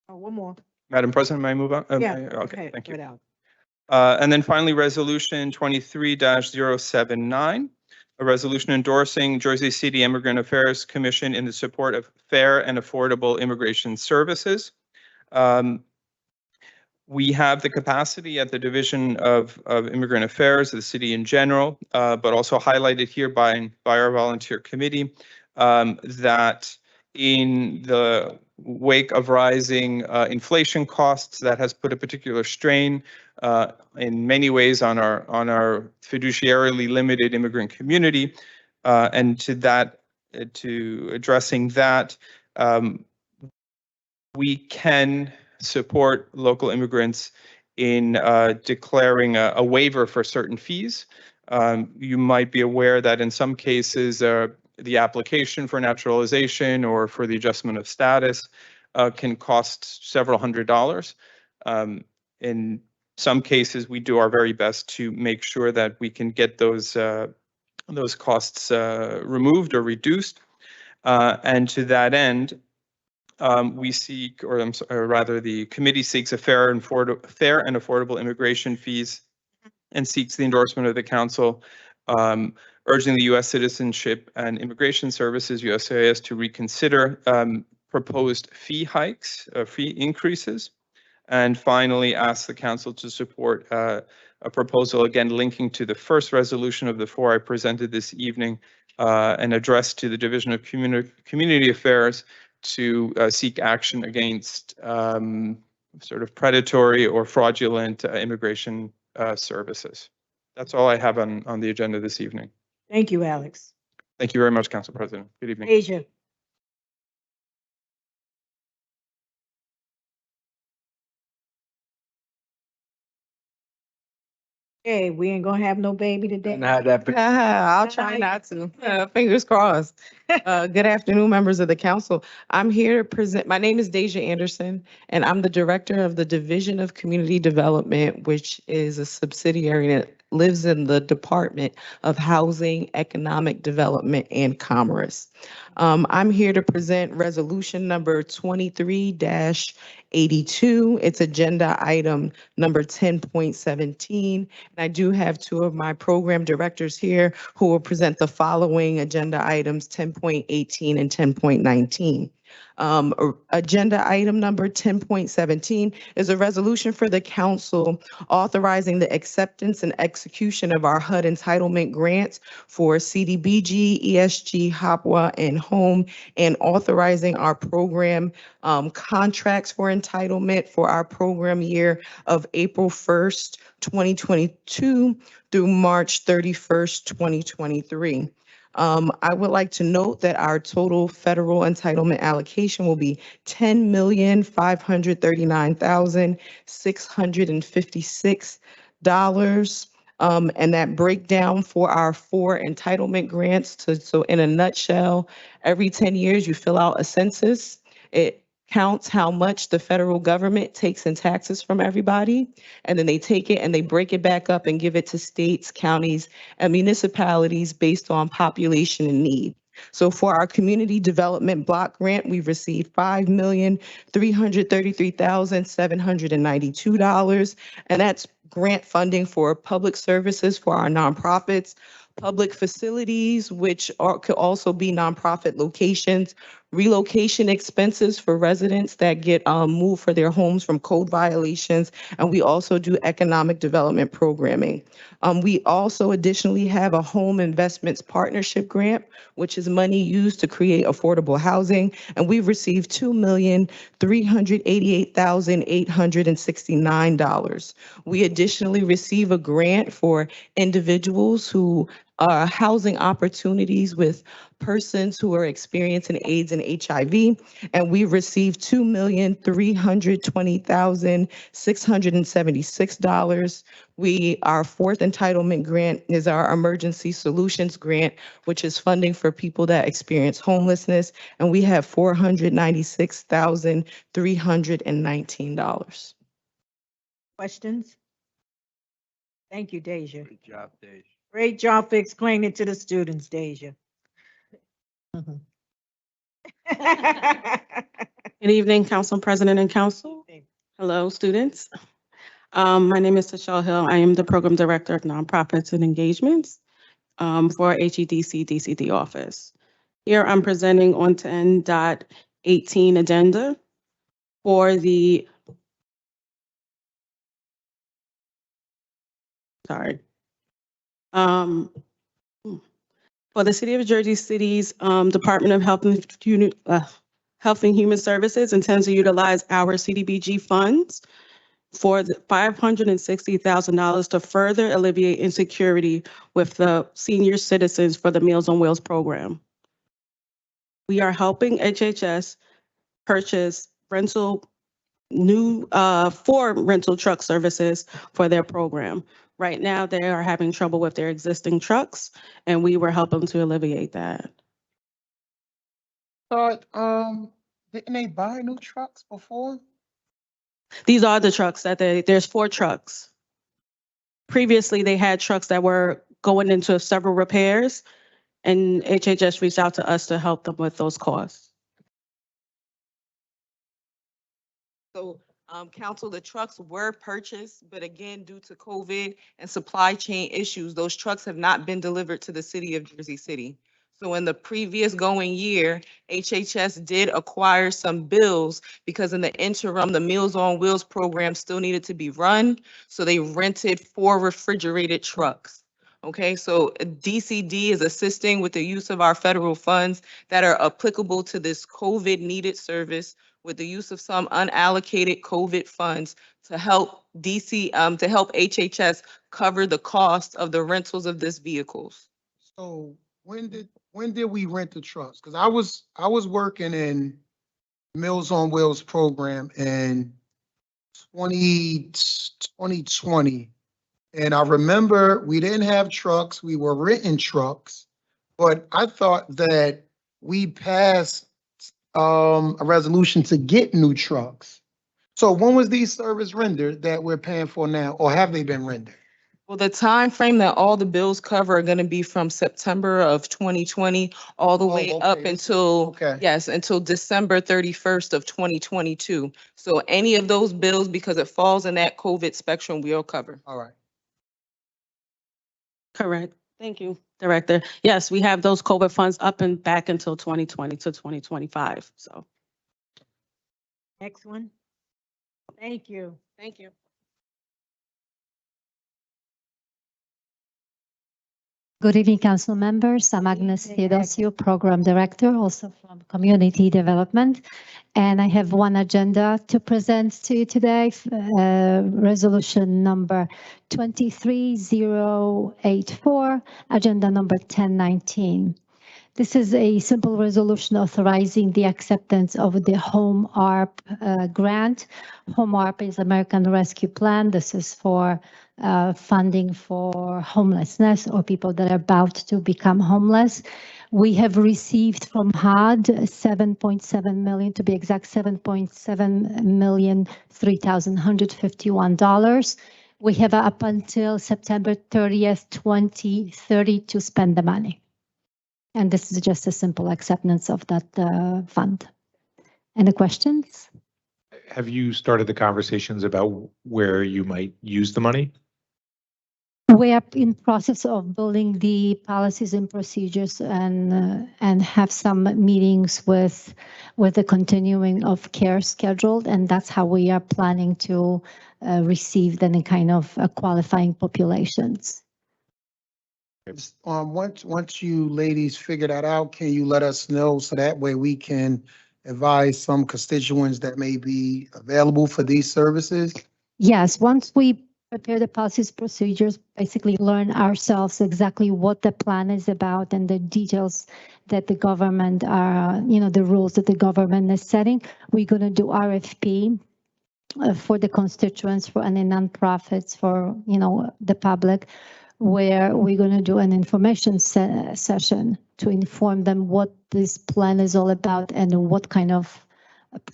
Oh, one more. Madam President, may I move on? Yeah. Okay, thank you. Right out. And then finally, Resolution 23-079, a resolution endorsing Jersey City Immigrant Affairs Commission in the support of fair and affordable immigration services. We have the capacity at the Division of Immigrant Affairs, the city in general, but also highlighted here by our volunteer committee, that in the wake of rising inflation costs, that has put a particular strain in many ways on our fiduciarily limited immigrant community, and to addressing that, we can support local immigrants in declaring a waiver for certain fees. You might be aware that in some cases, the application for naturalization or for the adjustment of status can cost several $100s. In some cases, we do our very best to make sure that we can get those costs removed or reduced. And to that end, we seek, or rather the committee seeks a fair and affordable immigration fees and seeks the endorsement of the council, urging the U.S. Citizenship and Immigration Services, USCIS, to reconsider proposed fee hikes, fee increases. And finally, ask the council to support a proposal, again, linking to the first resolution of the four I presented this evening, and addressed to the Division of Community Affairs to seek action against sort of predatory or fraudulent immigration services. That's all I have on the agenda this evening. Thank you, Alex. Thank you very much, Council President. Good evening. Asia. Hey, we ain't gonna have no baby today. Not that. I'll try not to. Fingers crossed. Good afternoon, members of the council. I'm here to present, my name is Deja Anderson, and I'm the director of the Division of Community Development, which is a subsidiary that lives in the Department of Housing, Economic Development, and Commerce. I'm here to present resolution number 23-82. It's agenda item number 10.17. And I do have two of my program directors here who will present the following agenda items, 10.18 and 10.19. Agenda item number 10.17 is a resolution for the council authorizing the acceptance and execution of our HUD entitlement grants for CDBG, ESG, HOPWA, and HOME, and authorizing our program contracts for entitlement for our program year of April 1st, 2022 through March 31st, 2023. I would like to note that our total federal entitlement allocation will be $10,539,656. And that breakdown for our 4 entitlement grants. So in a nutshell, every 10 years you fill out a census. It counts how much the federal government takes in taxes from everybody, and then they take it and they break it back up and give it to states, counties, and municipalities based on population and need. So for our community development block grant, we've received $5,333,792, and that's grant funding for public services for our nonprofits, public facilities, which could also be nonprofit locations, relocation expenses for residents that get moved for their homes from code violations, and we also do economic development programming. We also additionally have a home investments partnership grant, which is money used to create affordable housing, and we've received $2,388,869. We additionally receive a grant for individuals who housing opportunities with persons who are experiencing AIDS and HIV. And we received $2,320,676. Our fourth entitlement grant is our Emergency Solutions Grant, which is funding for people that experience homelessness. And we have $496,319. Questions? Thank you, Deja. Good job, Dave. Great job for explaining to the students, Deja. Good evening, Council President and Council. Hello, students. My name is Tashelle Hill. I am the Program Director of Nonprofits and Engagements for HEDC DCD office. Here I'm presenting on 10.18 agenda for the for the City of Jersey City's Department of Health and Human Services intends to utilize our CDBG funds for the $560,000 to further alleviate insecurity with the senior citizens for the Meals on Wheels program. We are helping HHS purchase rental truck services for their program. Right now, they are having trouble with their existing trucks, and we were helping to alleviate that. But, didn't they buy new trucks before? These are the trucks there's 4 trucks. Previously, they had trucks that were going into several repairs, and HHS reached out to us to help them with those costs. So, Council, the trucks were purchased, but again, due to COVID and supply chain issues, those trucks have not been delivered to the City of Jersey City. So in the previous going year, HHS did acquire some bills because in the interim, the Meals on Wheels program still needed to be run. So they rented 4 refrigerated trucks. Okay, so DCD is assisting with the use of our federal funds that are applicable to this COVID needed service with the use of some unallocated COVID funds to help to help HHS cover the cost of the rentals of these vehicles. So when did we rent the trucks? Because I was working in Meals on Wheels program in 2020. And I remember we didn't have trucks, we were renting trucks, but I thought that we passed a resolution to get new trucks. So when was these service rendered that we're paying for now, or have they been rendered? Well, the time frame that all the bills cover are going to be from September of 2020 all the way up until, yes, until December 31st of 2022. So any of those bills, because it falls in that COVID spectrum, we'll cover. All right. Correct. Thank you, Director. Yes, we have those COVID funds up and back until 2020 to 2025. So. Next one. Thank you. Thank you. Good evening, council members. I'm Agnes Theodosio, Program Director, also from Community Development. And I have one agenda to present to you today, resolution number 23084, agenda number 1019. This is a simple resolution authorizing the acceptance of the Home ARP grant. Home ARP is American Rescue Plan. This is for funding for homelessness or people that are about to become homeless. We have received from HUD 7.7 million, to be exact, $7.7,003,151. We have up until September 30th, 2030 to spend the money. And this is just a simple acceptance of that fund. Any questions? Have you started the conversations about where you might use the money? We are in process of building the policies and procedures and have some meetings with the continuing of care scheduled, and that's how we are planning to receive any kind of qualifying populations. Once you ladies figure that out, can you let us know so that way we can advise some constituents that may be available for these services? Yes, once we prepare the policies, procedures, basically learn ourselves exactly what the plan is about and the details that the government are, the rules that the government is setting. We're going to do RFP for the constituents, for any nonprofits, for, the public, where we're going to do an information session to inform them what this plan is all about and what kind of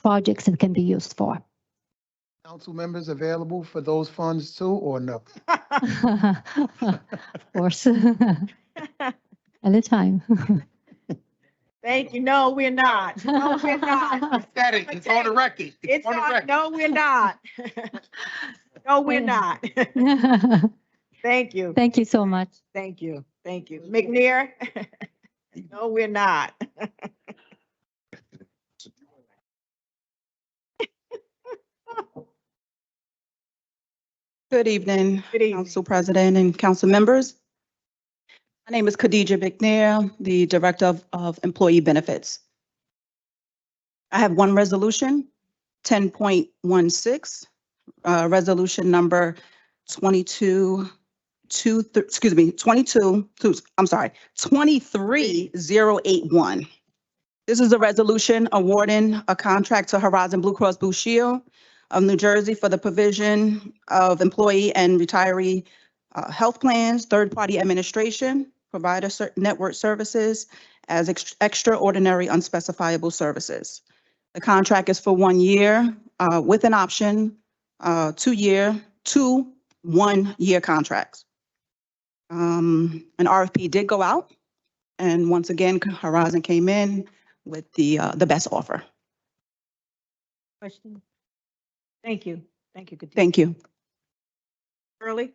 projects it can be used for. Council members available for those funds too, or no? Of course. Anytime. Thank you. No, we're not. No, we're not. Said it, it's on the record. It's on the not, record. no, we're not. No, we're not. Thank you. Thank you so much. Thank you. Thank you. McNair? No, we're not. Good evening, Good evening. Council President and council members. My name is Khadija McNair, the Director of Employee Benefits. I have one resolution, 10.16, resolution number 23081. This is a resolution awarding a contract to Horizon Blue Cross Blue Shield of New Jersey for the provision of employee and retiree health plans, third-party administration, provider network services as extraordinary unspecifiable services. The contract is for 1 year with an option, 2 1-year contracts. An RFP did go out, and once again, Horizon came in with the best offer. Question? Thank you. Thank you. Khadija. Thank you. Shirley?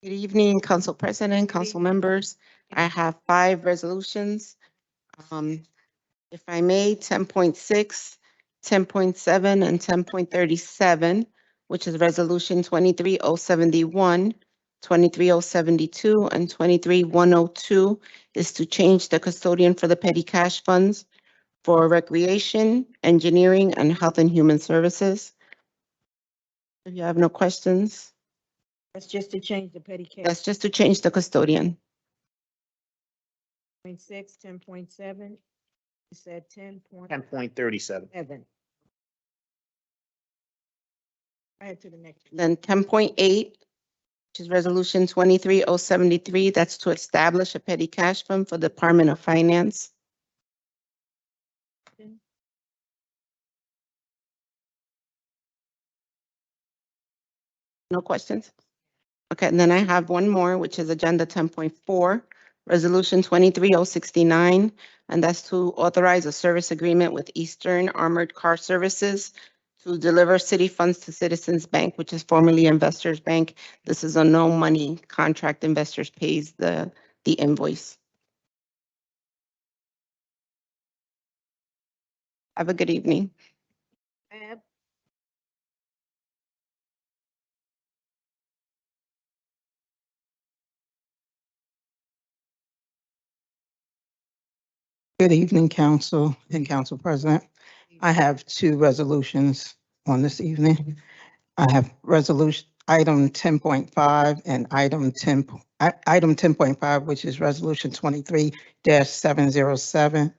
Good evening, Council President, council members. I have 5 resolutions. If I may, 10.6, 10.7, and 10.37, which is Resolution 23071, 23072, and 23102, is to change the custodian for the petty cash funds for recreation, engineering, and health and human services. If you have no questions. That's just to change the petty cash. That's just to change the custodian. 10.6, 10.7. You said 10.7. 10.37. Ahead to the next. Then 10.8, which is Resolution 23073, that's to establish a petty cash fund for the Department of Finance. No questions? Okay, and then I have one more, which is Agenda 10.4, Resolution 23069, and that's to authorize a service agreement with Eastern Armored Car Services to deliver city funds to Citizens Bank, which is formerly Investors Bank. This is a no money contract. Investors pays the invoice. Have a good evening. Good evening, Council and Council President. I have 2 resolutions on this evening. I have resolution item 10.5 and item 10.5, which is resolution 23-707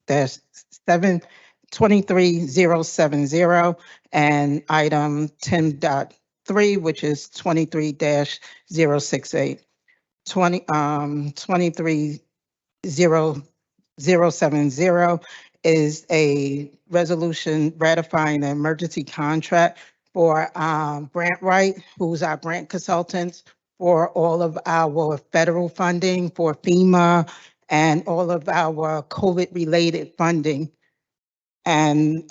23070, and item 10.3, which is 23-068. 23070 is a resolution ratifying an emergency contract for Grant Wright, who's our grant consultants for all of our federal funding for FEMA and all of our COVID-related funding. And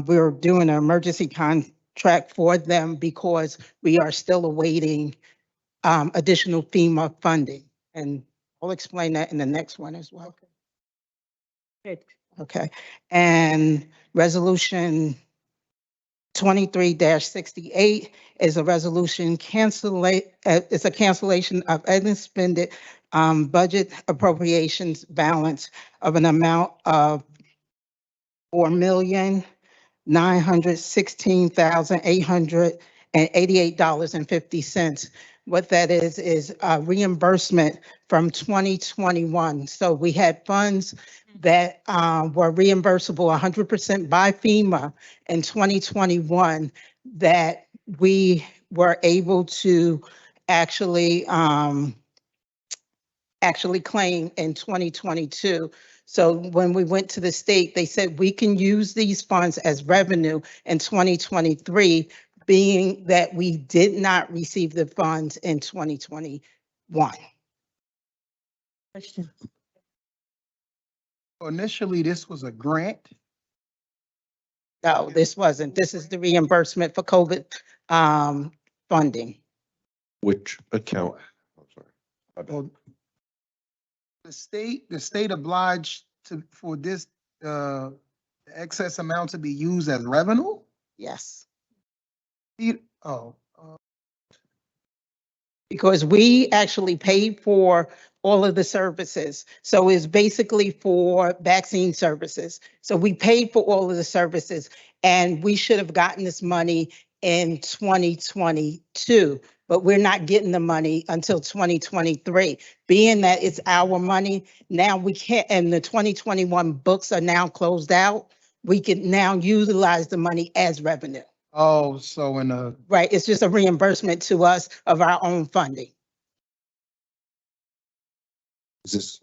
we're doing an emergency contract for them because we are still awaiting additional FEMA funding. And I'll explain that in the next one as well. Good. Okay, and resolution 23-68 is a resolution it's a cancellation of unexpended budget appropriations balance of an amount of $4,916,888.50. What that is a reimbursement from 2021. So we had funds that were reimbursable 100% by FEMA in 2021 that we were able to actually claim in 2022. So when we went to the state, they said we can use these funds as revenue in 2023, being that we did not receive the funds in 2021. Question. Initially, this was a grant. No, this wasn't. This is the reimbursement for COVID funding. Which account? I'm sorry. Well, the state obliged for this excess amount to be used as revenue? Yes. Oh, Because we actually paid for all of the services. So it's basically for vaccine services. So we paid for all of the services and we should have gotten this money in 2022, but we're not getting the money until 2023. Being that it's our money, now we can't, and the 2021 books are now closed out, we can now utilize the money as revenue. oh, so in a, Right, it's just a reimbursement to us of our own funding. Is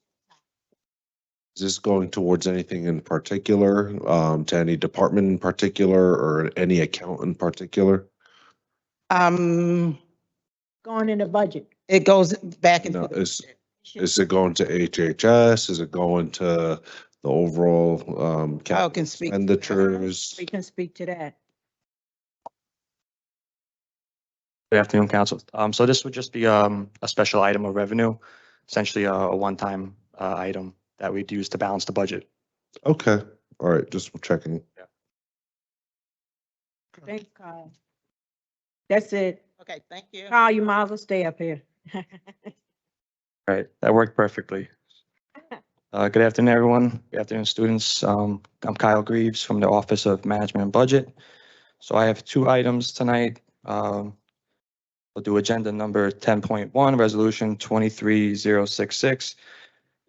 this going towards anything in particular, to any department in particular or any account in particular? Going in the budget. It goes back into No, the is it going to HHS? Is it going to the overall, Kyle can speak. expenditures? We can speak to that. Good afternoon, council. So this would just be a special item of revenue, essentially a one-time item that we'd use to balance the budget. Okay, all right, just checking. Thanks, Kyle. That's it. Okay, thank you. Kyle, you might as well stay up here. Right, that worked perfectly. Good afternoon, everyone. Good afternoon, students. I'm Kyle Greaves from the Office of Management and Budget. So I have two items tonight. We'll do agenda number 10.1, resolution 23066.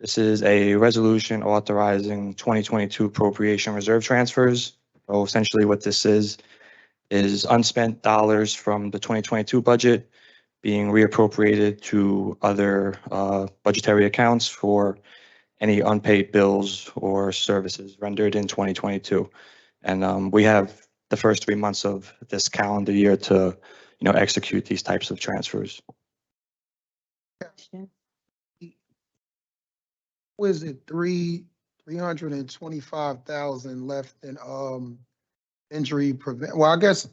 This is a resolution authorizing 2022 appropriation reserve transfers. So essentially what this is unspent dollars from the 2022 budget being reappropriated to other budgetary accounts for any unpaid bills or services rendered in 2022. And we have the first 3 months of this calendar year to execute these types of transfers. was it 325,000 left in injury prevent? Well, I guess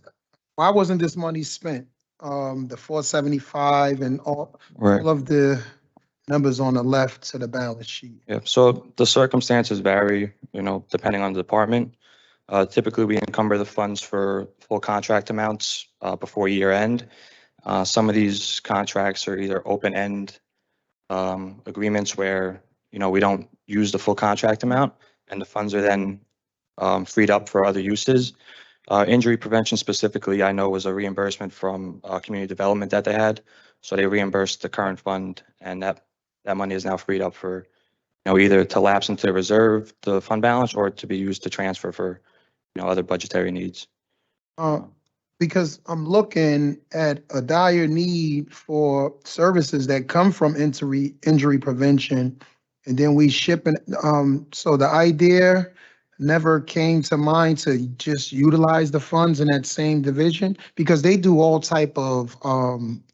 why wasn't this money spent? The 475 and all of the numbers on the left to the balance sheet. Yeah, so the circumstances vary, depending on the department. Typically, we encumber the funds for full contract amounts before year end. Some of these contracts are either open-end agreements where, we don't use the full contract amount and the funds are then freed up for other uses. Injury prevention specifically, I know was a reimbursement from community development that they had. So they reimbursed the current fund and that money is now freed up for, either to lapse into reserve, the fund balance, or to be used to transfer for, other budgetary needs. Because I'm looking at a dire need for services that come from injury prevention, and then we ship it. So the idea never came to mind to just utilize the funds in that same division, because they do all type of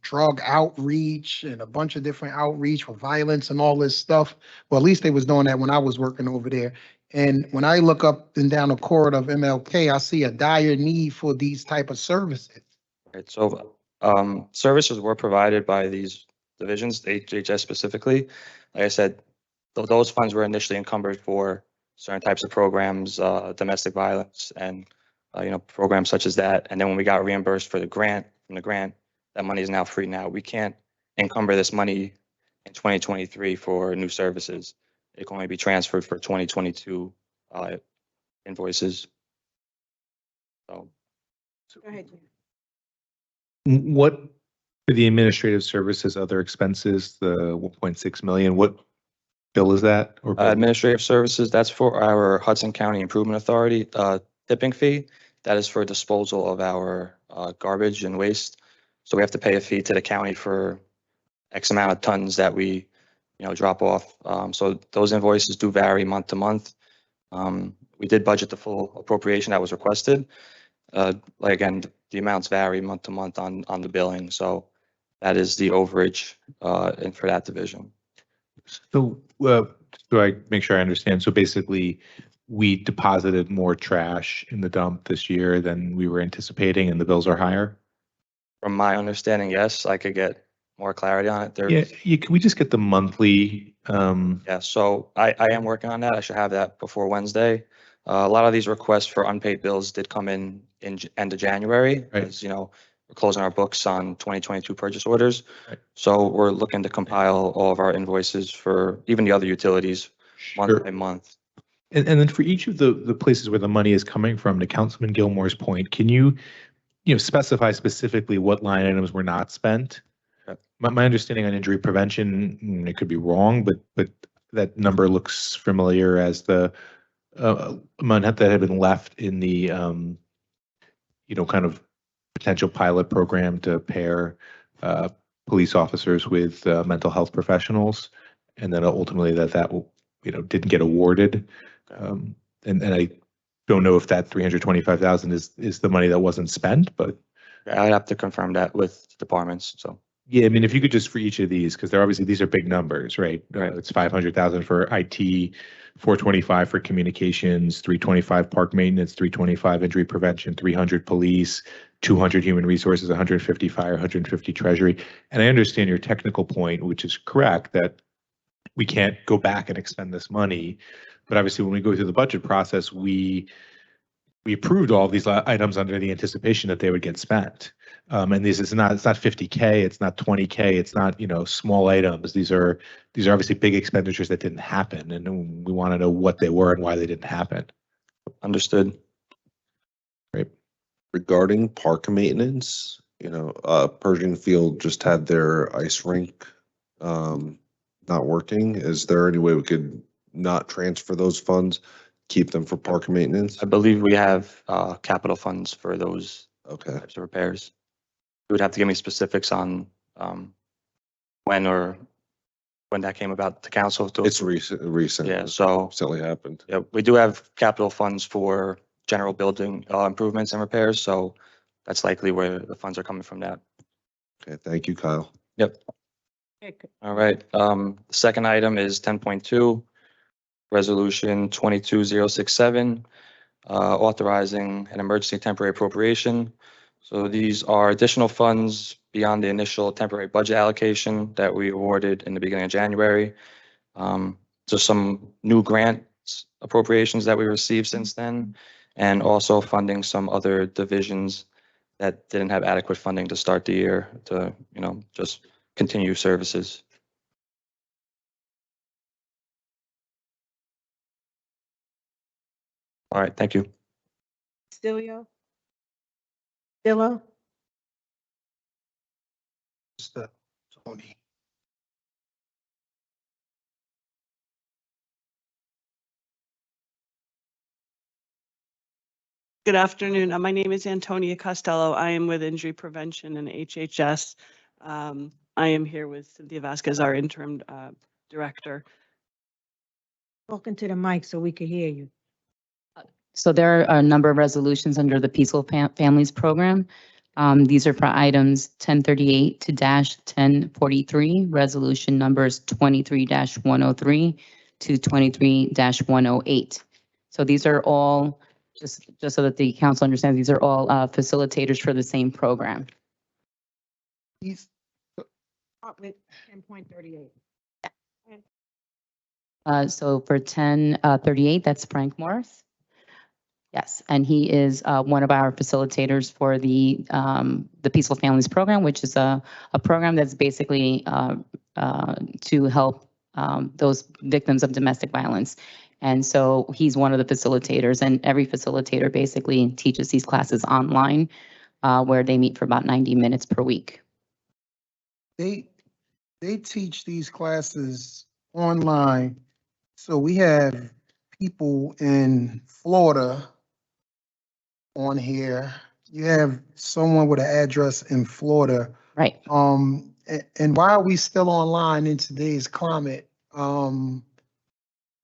drug outreach and a bunch of different outreach for violence and all this stuff. Well, at least they was doing that when I was working over there. And when I look up and down the corridor of MLK, I see a dire need for these type of services. Right, so services were provided by these divisions, HHS specifically. Like I said, those funds were initially encumbered for certain types of programs, domestic violence and programs such as that. And then when we got reimbursed for the grant, that money is now free now. We can't encumber this money in 2023 for new services. It can only be transferred for 2022 invoices. So Go ahead. What for the administrative services, other expenses, the 1.6 million, what bill is that? Or bill? Administrative services, that's for our Hudson County Improvement Authority tipping fee. That is for disposal of our garbage and waste. So we have to pay a fee to the county for X amount of tons that we, drop off. So those invoices do vary month to month. We did budget the full appropriation that was requested. Again, the amounts vary month to month on the billing. So that is the overage and for that division. So, so I make sure I understand. So basically, we deposited more trash in the dump this year than we were anticipating, and the bills are higher? From my understanding, yes, I could get more clarity on it. Yeah, can we just get the monthly? Yeah, so I am working on that. I should have that before Wednesday. A lot of these requests for unpaid bills did come in end of January, Right. as we're closing our books on 2022 purchase orders. Right. So we're looking to compile all of our invoices for even the other utilities month by month. And then for each of the places where the money is coming from, to Councilman Gilmore's point, can you specify specifically what line items were not spent? Yep. My understanding on injury prevention, it could be wrong, but that number looks familiar as the amount that had been left in the kind of potential pilot program to pair police officers with mental health professionals, and then ultimately that didn't get awarded. And I don't know if that 325,000 is the money that wasn't spent, but I'd have to confirm that with departments. So yeah, I mean, if you could just for each of these, because these are big numbers, right? It's 500,000 for IT, 425 for communications, 325 park maintenance, 325 injury prevention, 300 police, 200 human resources, 150 fire, 150 treasury. And I understand your technical point, which is correct, that we can't go back and expend this money. But obviously, when we go through the budget process, we approved all of these items under the anticipation that they would get spent. And it's not 50K, it's not 20K, it's not, small items. These are obviously big expenditures that didn't happen, and we want to know what they were and why they didn't happen. Understood. Right. Regarding park maintenance, Pershing Field just had their ice rink not working. Is there any way we could not transfer those funds, keep them for park maintenance? I believe we have capital funds for those types of repairs. You would have to give me specifics on when that came about to council. It's recent. Yeah, so Recently happened. yeah, we do have capital funds for general building improvements and repairs. So that's likely where the funds are coming from that. Okay, thank you, Kyle. Yep. All right. The second item is 10.2, Resolution 22067, authorizing an emergency temporary appropriation. So these are additional funds beyond the initial temporary budget allocation that we awarded in the beginning of January. Just some new grant appropriations that we received since then, and also funding some other divisions that didn't have adequate funding to start the year to, just continue services. All right, thank you. Stilio? Tony. Good afternoon. My name is Antonia Costello. I am with Injury Prevention and HHS. I am here with Cynthia Vasquez, our interim director. Talking to the mic so we can hear you. So there are a number of resolutions under the Peaceful Families Program. These are for items 1038 to -1043, resolution numbers 23-103 to 23-108. So these are all, just so that the council understands, these are all facilitators for the same program. With 10.38. So for 1038, that's Frank Morris. Yes, and he is one of our facilitators for the Peaceful Families Program, which is a program that's basically to help those victims of domestic violence. And so he's one of the facilitators, and every facilitator basically teaches these classes online, where they meet for about 90 minutes per week. They teach these classes online. So we have people in Florida on here. You have someone with an address in Florida. Right. And why are we still online in today's climate?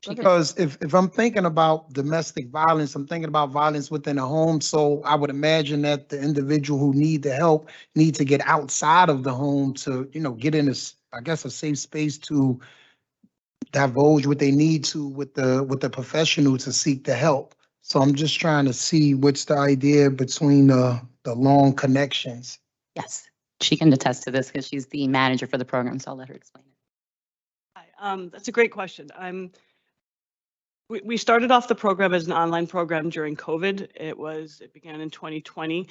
Because if I'm thinking about domestic violence, I'm thinking about violence within a home. So I would imagine that the individual who need the help need to get outside of the home to, get in a safe space to divulge what they need to with the professional to seek the help. So I'm just trying to see what's the idea between the long connections. Yes, she can attest to this because she's the manager for the program, so I'll let her explain it. Hi, that's a great question. We started off the program as an online program during COVID. It began in 2020.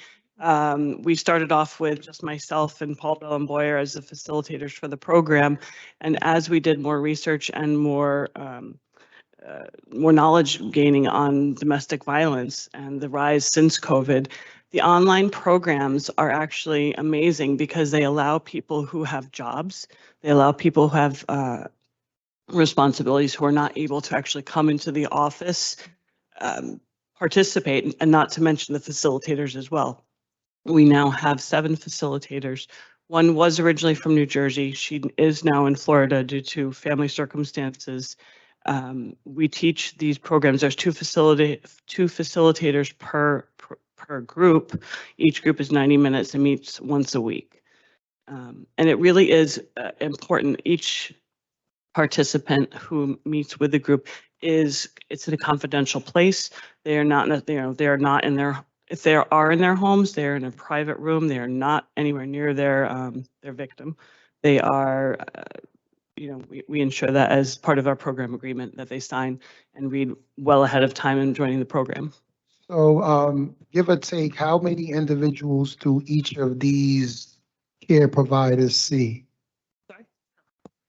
We started off with just myself and Paul Bell and Boyer as the facilitators for the program. And as we did more research and more knowledge gaining on domestic violence and the rise since COVID, the online programs are actually amazing because they allow people who have jobs, they allow people who have responsibilities who are not able to actually come into the office, participate, and not to mention the facilitators as well. We now have 7 facilitators. One was originally from New Jersey. She is now in Florida due to family circumstances. We teach these programs. There's 2 facilitators per group. Each group is 90 minutes and meets once a week. And it really is important. Each participant who meets with the group it's in a confidential place. They are not, they are not in their, if they are in their homes, they're in a private room. They are not anywhere near their victim. They are, we ensure that as part of our program agreement that they sign and read well ahead of time in joining the program. So give or take, how many individuals do each of these care providers see?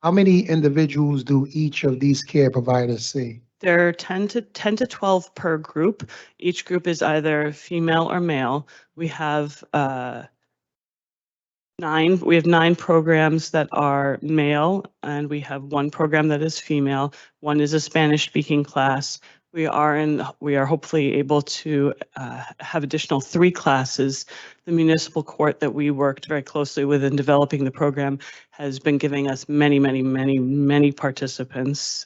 How many individuals do each of these care providers see? There are 10 to 12 per group. Each group is either female or male. We have 9 programs that are male, and we have 1 program that is female. 1 is a Spanish speaking class. We are hopefully able to have additional 3 classes. The municipal court that we worked very closely with in developing the program has been giving us many participants.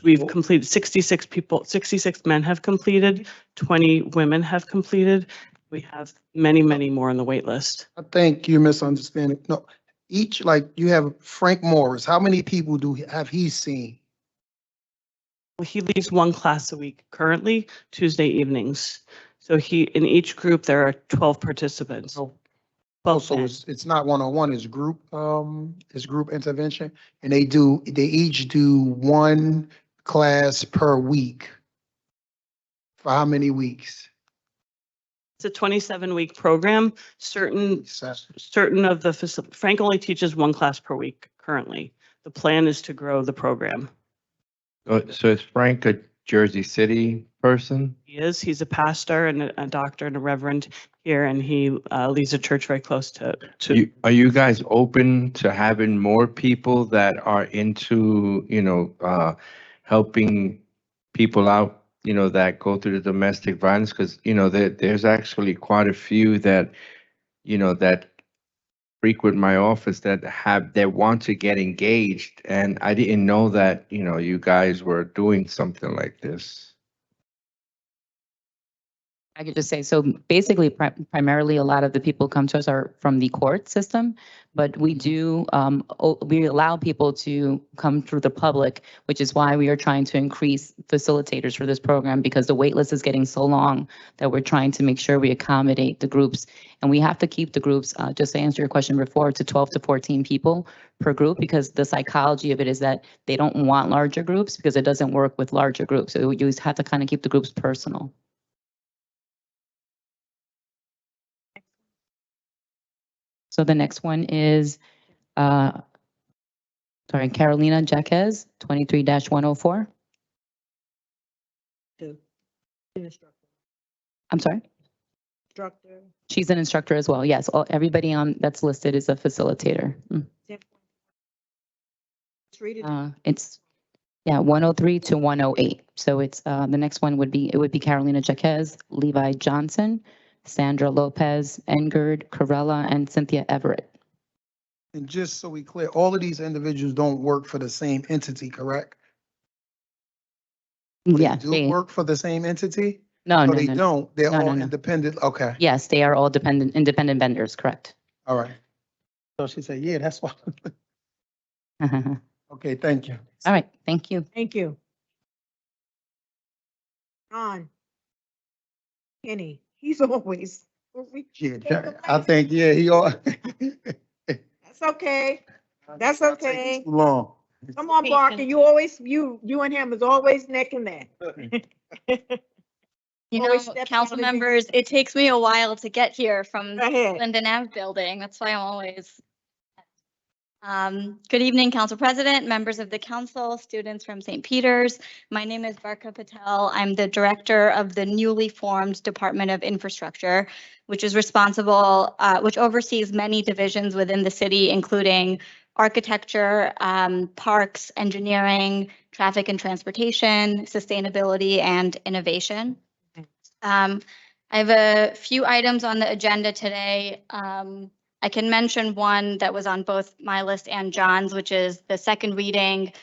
We've completed 66 people, 66 men have completed, 20 women have completed. We have many more on the wait list. I think you're misunderstanding. No, each, like you have Frank Morris. How many people have he seen? He leads 1 class a week currently, Tuesday evenings. So in each group, there are 12 participants. Well, so it's not one-on-one, it's group intervention. And they each do 1 class per week. For how many weeks? It's a 27-week program. Certain of the Frank only teaches 1 class per week currently. The plan is to grow the program. So is Frank a Jersey City person? He is. He's a pastor and a doctor and a reverend here, and he leads a church very close to. Are you guys open to having more people that are into, helping people out, that go through the domestic violence? Because, there's actually quite a few that, that frequent my office that want to get engaged. And I didn't know that, you guys were doing something like this. I could just say, so basically, primarily, a lot of the people come to us are from the court system, but we do, we allow people to come through the public, which is why we are trying to increase facilitators for this program, because the wait list is getting so long that we're trying to make sure we accommodate the groups. And we have to keep the groups, just to answer your question before, to 12 to 14 people per group, because the psychology of it is that they don't want larger groups because it doesn't work with larger groups. So you have to kind of keep the groups personal. So the next one is, Carolina Jaquez, 23-104. I'm sorry? Instructor. She's an instructor as well. Yes, everybody on that's listed is a facilitator. It's 103 to 108. So it's the next one would be Carolina Jaquez, Levi Johnson, Sandra Lopez, Engard Corella, and Cynthia Everett. And just so we clear, all of these individuals don't work for the same entity, correct? Yeah. Do work for the same entity? No, Oh, no, they no. don't. They're No, no, all no. independent. Okay. Yes, they are all independent vendors, correct. All right. So she said, yeah, that's why. All Okay, thank you. right, thank you. Thank you. Ron. Kenny, he's always. Yeah, I think, yeah, he all. That's okay. That's okay. Too long. Come on, Barker, you and him is always neck and neck. You know, Always steps council out of his- members, it takes me a while to get here from Go ahead. Linden Ave building. That's why I'm always. Good evening, Council President, members of the council, students from St. Peter's. My name is Barka Patel. I'm the director of the newly formed Department of Infrastructure, which is responsible, which oversees many divisions within the city, including architecture, parks, engineering, traffic and transportation, sustainability, and innovation. I have a few items on the agenda today. I can mention one that was on both my list and John's, which is the second reading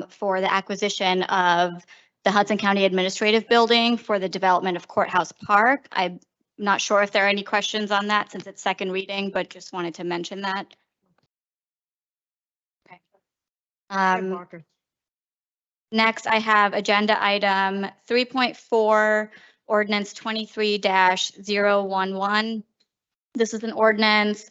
for the acquisition of the Hudson County Administrative Building for the development of Courthouse Park. I'm not sure if there are any questions on that since it's second reading, but just wanted to mention that. Okay. Barker. Next, I have agenda item 3.4, ordinance 23-011. This is an ordinance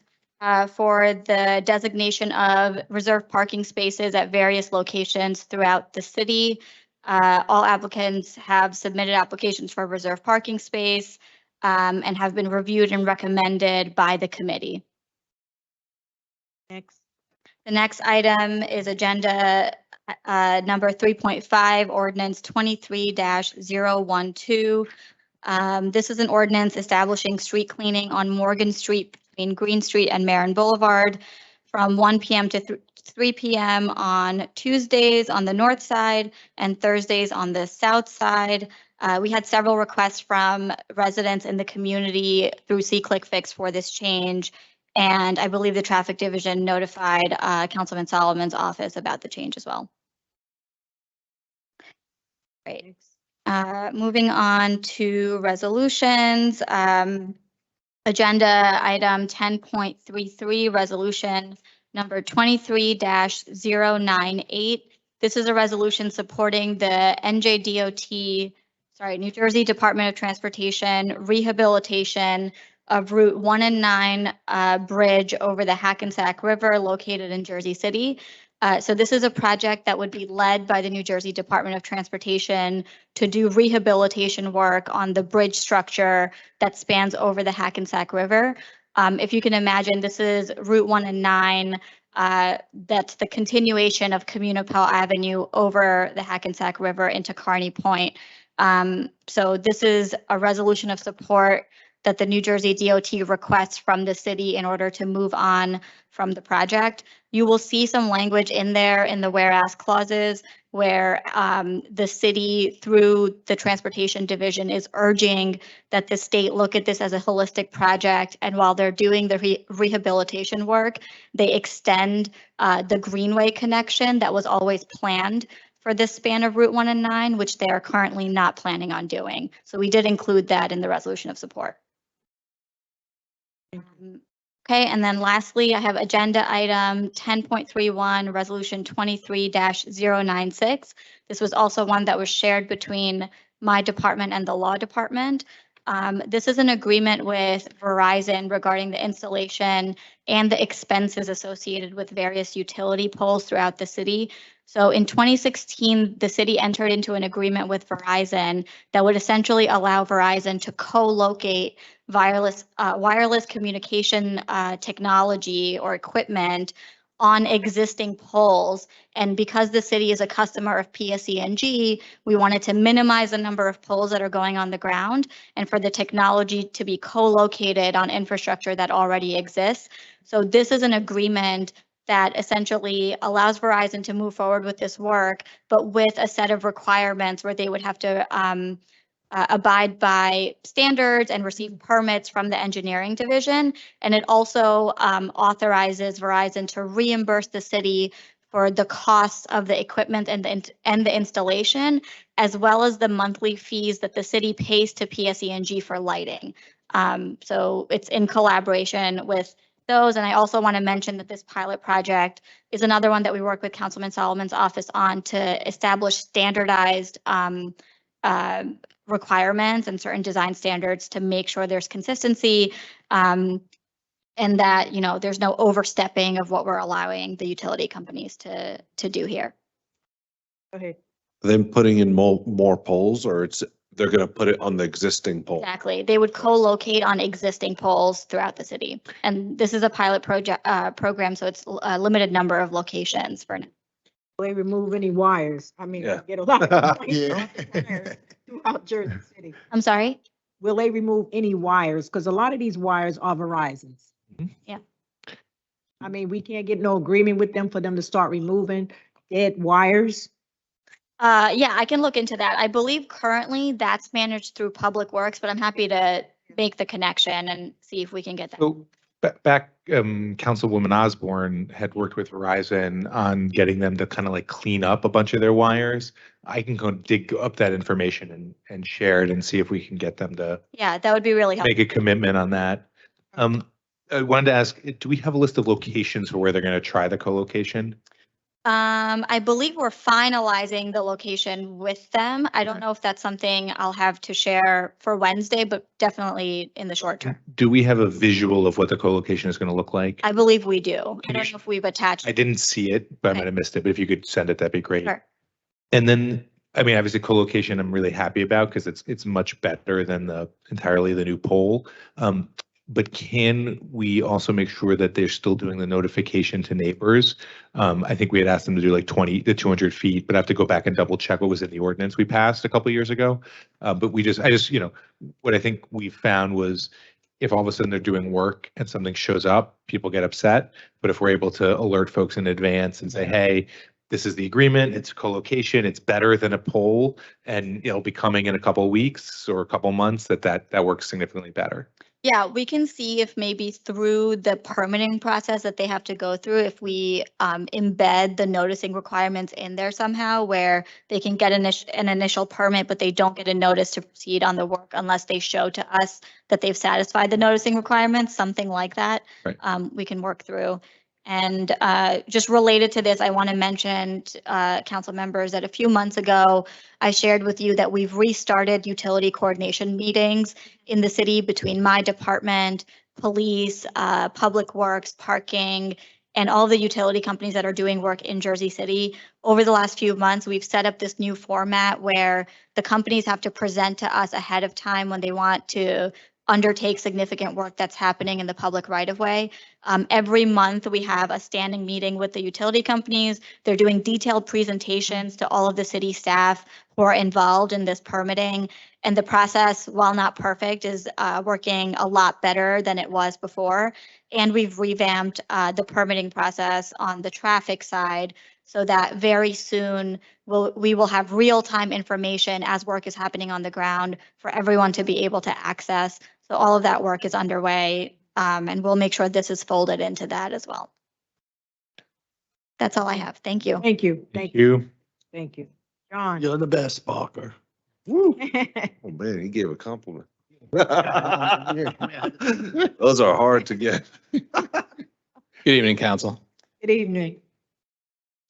for the designation of reserved parking spaces at various locations throughout the city. All applicants have submitted applications for reserved parking space and have been reviewed and recommended by the committee. Next. The next item is agenda number 3.5, ordinance 23-012. This is an ordinance establishing street cleaning on Morgan Street between Green Street and Marin Boulevard from 1 p.m. to 3 p.m. on Tuesdays on the north side and Thursdays on the south side. We had several requests from residents in the community through SeeClickFix for this change. And I believe the traffic division notified Councilman Solomon's office about the change as well. Great. Moving on to resolutions. Agenda item 10.33, resolution number 23-098. This is a resolution supporting the New Jersey Department of Transportation rehabilitation of Route 1 and 9 bridge over the Hackensack River located in Jersey City. So this is a project that would be led by the New Jersey Department of Transportation to do rehabilitation work on the bridge structure that spans over the Hackensack River. If you can imagine, this is Route 1 and 9. That's the continuation of Municipal Avenue over the Hackensack River into Kearney Point. So this is a resolution of support that the New Jersey DOT requests from the city in order to move on from the project. You will see some language in there in the whereas clauses where the city through the transportation division is urging that the state look at this as a holistic project. And while they're doing the rehabilitation work, they extend the Greenway connection that was always planned for this span of Route 1 and 9, which they are currently not planning on doing. So we did include that in the resolution of support. Okay, and then lastly, I have agenda item 10.31, resolution 23-096. This was also one that was shared between my department and the law department. This is an agreement with Verizon regarding the installation and the expenses associated with various utility poles throughout the city. So in 2016, the city entered into an agreement with Verizon that would essentially allow Verizon to co-locate wireless communication technology or equipment on existing poles. And because the city is a customer of PSE&G, we wanted to minimize the number of poles that are going on the ground and for the technology to be co-located on infrastructure that already exists. So this is an agreement that essentially allows Verizon to move forward with this work, but with a set of requirements where they would have to abide by standards and receive permits from the engineering division. And it also authorizes Verizon to reimburse the city for the costs of the equipment and the installation, as well as the monthly fees that the city pays to PSE&G for lighting. So it's in collaboration with those. And I also want to mention that this pilot project is another one that we work with Councilman Solomon's office on to establish standardized requirements and certain design standards to make sure there's consistency and that, you know, there's no overstepping of what we're allowing the utility companies to do here. Okay. Then putting in more poles, or they're going to put it on the existing pole? Exactly. They would co-locate on existing poles throughout the city. And this is a pilot program, so it's a limited number of locations for now. Will they remove any wires? I mean, Yeah. get a lot of Yeah. wires throughout Jersey City. I'm sorry? Will they remove any wires? Because a lot of these wires are Verizon's. Yeah. I mean, we can't get no agreement with them for them to start removing dead wires. Yeah, I can look into that. I believe currently that's managed through Public Works, but I'm happy to make the connection and see if we can get that. So back, Councilwoman Osborne had worked with Verizon on getting them to kind of like clean up a bunch of their wires. I can go dig up that information and share it and see if we can get them to Yeah, that would be really helpful. make a commitment on that. I wanted to ask, do we have a list of locations for where they're going to try the co-location? I believe we're finalizing the location with them. I don't know if that's something I'll have to share for Wednesday, but definitely in the short term. Do we have a visual of what the co-location is going to look like? I believe we do. I Can you don't know if we've attached. I didn't see it, but I might have missed it, but if you could send it, that'd be great. Sure. And then, I mean, obviously co-location I'm really happy about because it's much better than entirely the new pole. But can we also make sure that they're still doing the notification to neighbors? I think we had asked them to do like 20 to 200 feet, but I have to go back and double check what was in the ordinance we passed a couple of years ago. But I just, you know, what I think we found was if all of a sudden they're doing work and something shows up, people get upset. But if we're able to alert folks in advance and say, hey, this is the agreement, it's co-location, it's better than a pole, and it'll be coming in a couple of weeks or a couple of months, that works significantly better. Yeah, we can see if maybe through the permitting process that they have to go through, if we embed the noticing requirements in there somehow where they can get an initial permit, but they don't get a notice to proceed on the work unless they show to us that they've satisfied the noticing requirements, something like that. Right. We can work through. And just related to this, I want to mention, council members, that a few months ago, I shared with you that we've restarted utility coordination meetings in the city between my department, police, public works, parking, and all the utility companies that are doing work in Jersey City. Over the last few months, we've set up this new format where the companies have to present to us ahead of time when they want to undertake significant work that's happening in the public right of way. Every month we have a standing meeting with the utility companies. They're doing detailed presentations to all of the city staff who are involved in this permitting. And the process, while not perfect, is working a lot better than it was before. And we've revamped the permitting process on the traffic side so that very soon we will have real-time information as work is happening on the ground for everyone to be able to access. So all of that work is underway, and we'll make sure this is folded into that as well. That's all I have. Thank you. Thank you. Thank you. Thank you. John. You're the best, Parker. Oh man, he gave a compliment. Those are hard to get. Good evening, council. Good evening.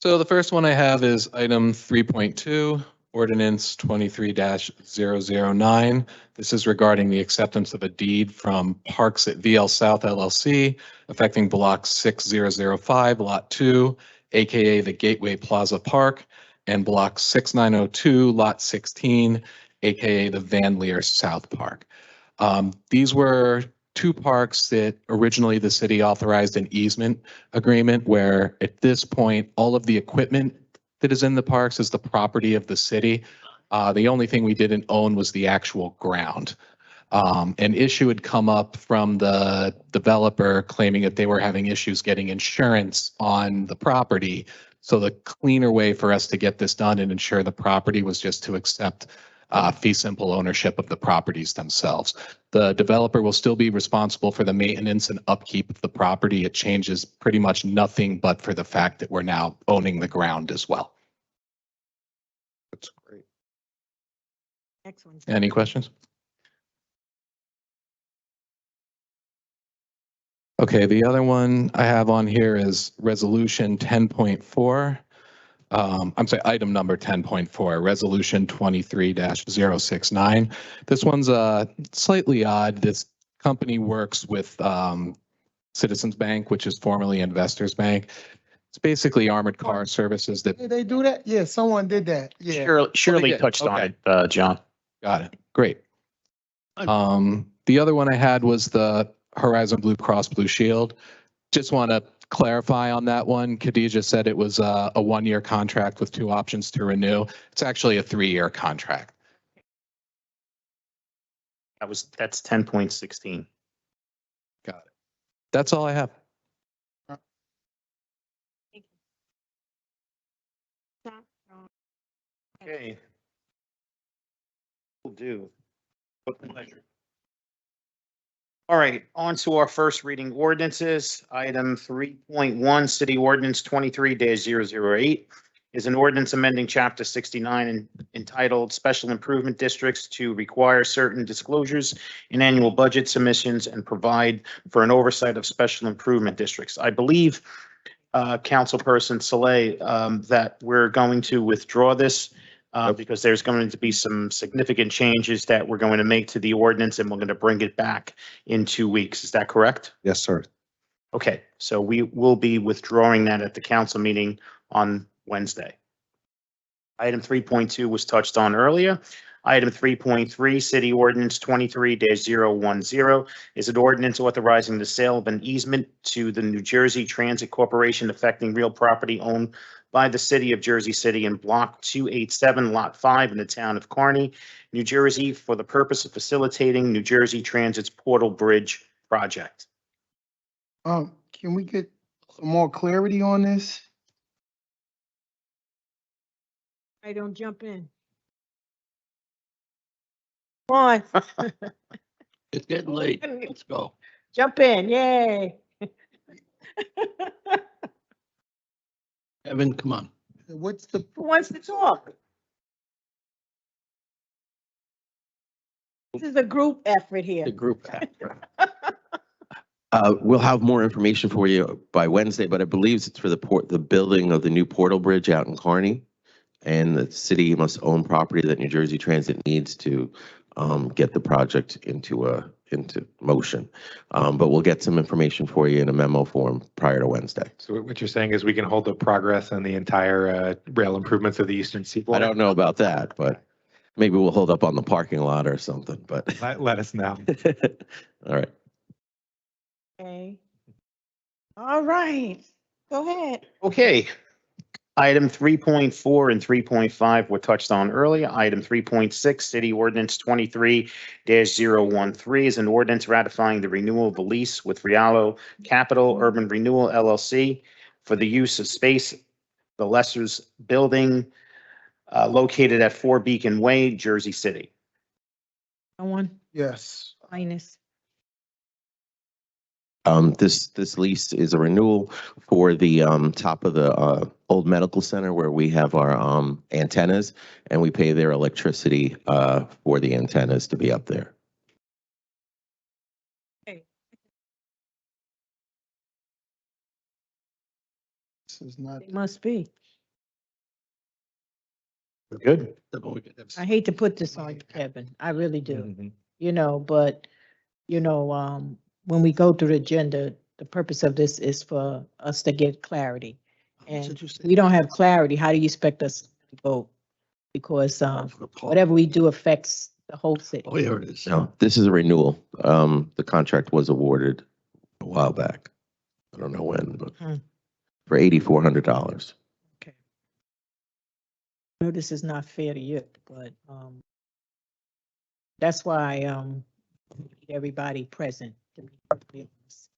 So the first one I have is item 3.2, ordinance 23-009. This is regarding the acceptance of a deed from Parks at VL South LLC affecting block 6005, lot 2, AKA the Gateway Plaza Park, and block 6902, lot 16, AKA the Van Leer South Park. These were two parks that originally the city authorized an easement agreement where at this point, all of the equipment that is in the parks is the property of the city. The only thing we didn't own was the actual ground. An issue had come up from the developer claiming that they were having issues getting insurance on the property. So the cleaner way for us to get this done and ensure the property was just to accept fee simple ownership of the properties themselves. The developer will still be responsible for the maintenance and upkeep of the property. It changes pretty much nothing but for the fact that we're now owning the ground as well. That's great. Excellent. Any questions? Okay, the other one I have on here is resolution 10.4. I'm sorry, item number 10.4, resolution 23-069. This one's slightly odd. This company works with Citizens Bank, which is formerly Investors Bank. It's basically armored car services that. Did they do that? Yeah, someone did that. Yeah. Shirley did. touched on Okay. it, John. Got it. Great. The other one I had was the Horizon Blue Cross Blue Shield. Just want to clarify on that one. Khadija said it was a 1-year contract with 2 options to renew. It's actually a 3-year contract. That's 10.16. Got it. That's all I have. Okay. Will do. With pleasure. All right, on to our first reading ordinances. Item 3.1, City Ordinance 23-008 is an ordinance amending Chapter 69 entitled Special Improvement Districts to require certain disclosures in annual budget submissions and provide for an oversight of special improvement districts. I believe, Councilperson Saleh, that we're going to withdraw this because there's going to be some significant changes that we're going to make to the ordinance, and we're going to bring it back in 2 weeks. Is that correct? Yes, sir. Okay, so we will be withdrawing that at the council meeting on Wednesday. Item 3.2 was touched on earlier. Item 3.3, City Ordinance 23-010 is an ordinance authorizing the sale of an easement to the New Jersey Transit Corporation affecting real property owned by the city of Jersey City in Block 287, Lot 5 in the town of Kearny, New Jersey, for the purpose of facilitating New Jersey Transit's Portal Bridge project. Can we get some more clarity on this? I don't jump in. Come on. It's getting late. Let's go. Jump in, yay. Evan, come on. What's the, Who wants to talk? This is a group effort here. The group. We'll have more information for you by Wednesday, but I believe it's for the building of the new Portal Bridge out in Kearny. And the city must own property that New Jersey Transit needs to get the project into motion. But we'll get some information for you in a memo form prior to Wednesday. So what you're saying is we can hold the progress on the entire rail improvements of the Eastern Seaboard? I don't know about that, but maybe we'll hold up on the parking lot or something, but. Let us know. All right. Okay. All right, go ahead. Okay. Item 3.4 and 3.5 were touched on earlier. Item 3.6, City Ordinance 23-013 is an ordinance ratifying the renewal of the lease with Riallo Capital Urban Renewal LLC for the use of space, the Lesser's Building, located at 4 Beacon Way, Jersey City. Someone, yes. minus. This lease is a renewal for the top of the old medical center where we have our antennas, and we pay their electricity for the antennas to be up there. This is not. It must be. We're good. I hate to put this on you, Kevin. I really do. You know, but, you know, when we go through the agenda, the purpose of this is for us to get clarity. And we don't have clarity. How do you expect us to vote? Because whatever we do affects The whole city. Oh, here it is. No, this is a renewal. The contract was awarded a while back. I don't know when, but for $8,400. I know this is not fair to you, but that's why need everybody present to be perfectly honest.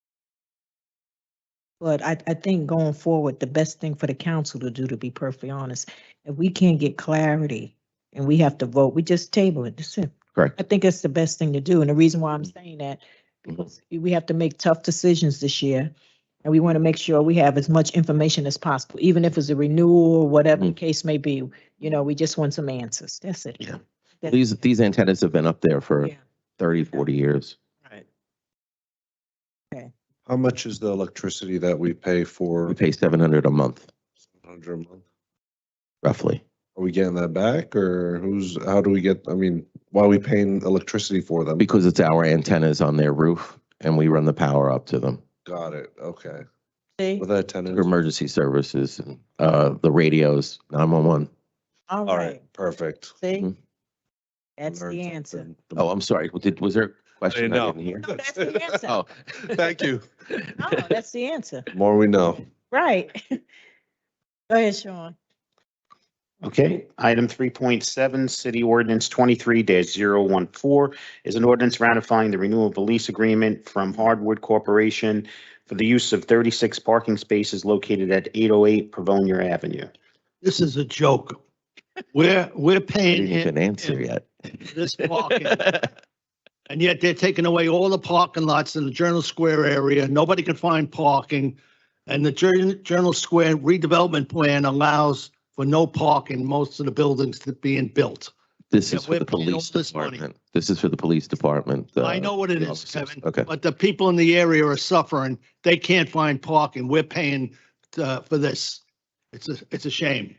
But I think going forward, the best thing for the council to do, to be perfectly honest, if we can't get clarity and we have to vote, we just table it. That's it. Correct. I think it's the best thing to do. And the reason why I'm saying that, because we have to make tough decisions this year. And we want to make sure we have as much information as possible, even if it's a renewal or whatever the case may be. You know, we just want some answers. That's it. Yeah. That's These antennas have been up there for Yeah. 30, 40 years. right. Okay. How much is the electricity that we pay for? We pay $700 a month, 100 a month. roughly. Are we getting that back or how do we get, I mean, why are we paying electricity for them? Because it's our antennas on their roof and we run the power up to them. Got it. Okay. See? With that tenant. For emergency services and the radios, 911. All All right. right. Perfect. See? Mhm. That's Learned the answer. something. Oh, I'm sorry. Was there a question I know. didn't hear? No, that's the answer. Oh, Thank you. No, that's the answer. More we know. Right. Go ahead, Sean. Okay, item 3.7, City Ordinance 23-014 is an ordinance ratifying the renewal of a lease agreement from Hardwood Corporation for the use of 36 parking spaces located at 808 Pavonia Avenue. This is a joke. We're I paying didn't even answer him yet. this parking. And yet they're taking away all the parking lots in the Journal Square area. Nobody can find parking. And the Journal Square redevelopment plan allows for no parking, most of the buildings that being built. This Yeah, is for we're the paying all police this money. department. This is for the police department. I know what it is, officers. Kevin. Okay. But the people in the area are suffering. They can't find parking. We're paying for this. It's a shame.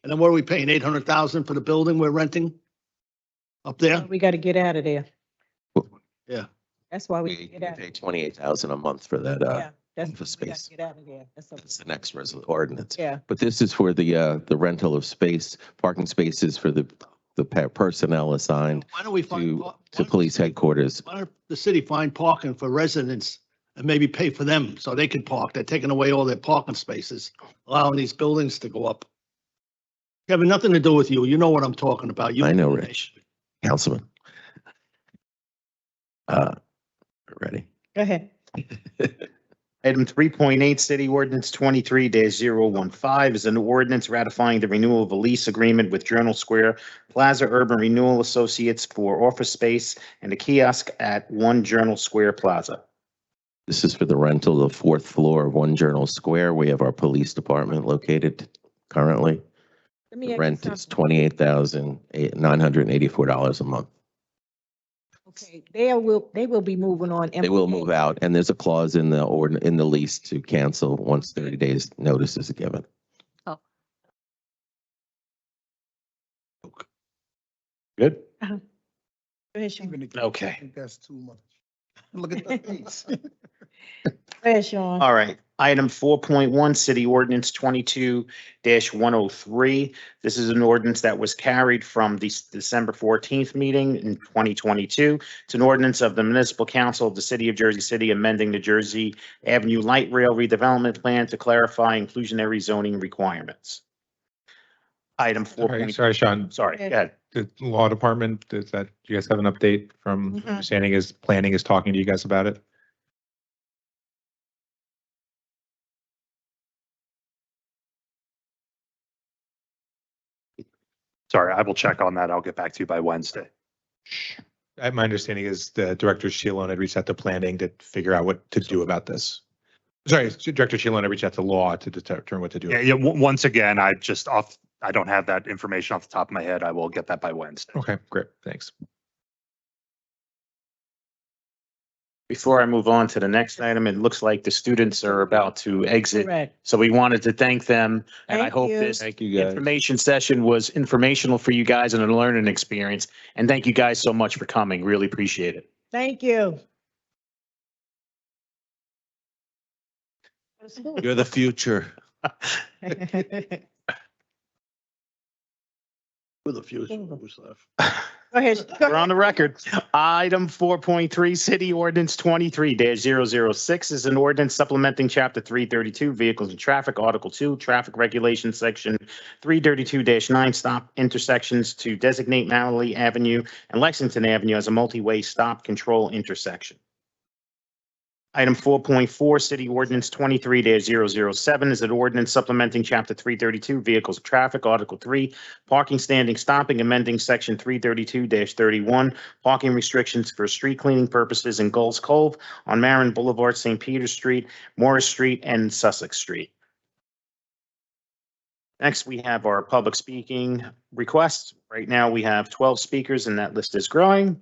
And then what are we paying? 800,000 for the building we're renting up there? We got to get out of there. Yeah. That's why we We get out. pay 28,000 a month for that, Yeah, that's office we gotta space. get out of there. That's the next ordinance. Yeah. But this is for the rental of space, parking spaces for the personnel assigned Why don't we find? to police headquarters. Why don't the city find parking for residents and maybe pay for them so they can park? They're taking away all their parking spaces, allowing these buildings to go up. Kevin, nothing to do with you. You know what I'm talking about. You I know, Rich. Councilman. Ready? Go ahead. Item 3.8, City Ordinance 23-015 is an ordinance ratifying the renewal of a lease agreement with Journal Square Plaza Urban Renewal Associates for office space and a kiosk at 1 Journal Square Plaza. This is for the rental of the fourth floor of 1 Journal Square. We have our police department located currently. Let me The ask you rent is something. $28,984 a month. Okay, they will be moving on. They will move out, and there's a clause in the lease to cancel once 30 days notice is given. Good? Go ahead, Sean. Even the- Okay. I think that's too much. Look at the face. Go ahead, Sean. All right. Item 4.1, City Ordinance 22-103. This is an ordinance that was carried from the December 14th meeting in 2022. It's an ordinance of the Municipal Council of the City of Jersey City amending the Jersey Avenue Light Rail redevelopment plan to clarify inclusionary zoning requirements. Item 4. Sorry, Sean. Sorry, go ahead. The law department, do you guys have an update from understanding is planning is talking to you guys about it? Sorry, I will check on that. I'll get back to you by Wednesday. My understanding is the Director Shilon had reached out to planning to figure out what to do about this. Sorry, Director Shilon had reached out to law to determine what to do. Yeah. Once again, I don't have that information off the top of my head. I will get that by Wednesday. Okay, great. Thanks. Before I move on to the next item, it looks like the students are about to exit. Correct. So we wanted to thank them, and I Thank hope you. this Thank you, guys. information session was informational for you guys and a learning experience. And thank you guys so much for coming. Really appreciate it. Thank you. You're the future. With a few who's left. Go ahead. We're on the record. Item 4.3, City Ordinance 23-006 is an ordinance supplementing Chapter 332, Vehicles and Traffic, Article 2, Traffic Regulations, Section 332-9, stop intersections to designate Malley Avenue and Lexington Avenue as a multi-way stop control intersection. Item 4.4, City Ordinance 23-007 is an ordinance supplementing Chapter 332, Vehicles of Traffic, Article 3, Parking, Standing, Stopping, amending Section 332-31, parking restrictions for street cleaning purposes in Gulls Cove on Marin Boulevard, St. Peter Street, Morris Street, and Sussex Street. Next, we have our public speaking requests. Right now, we have 12 speakers, and that list is growing.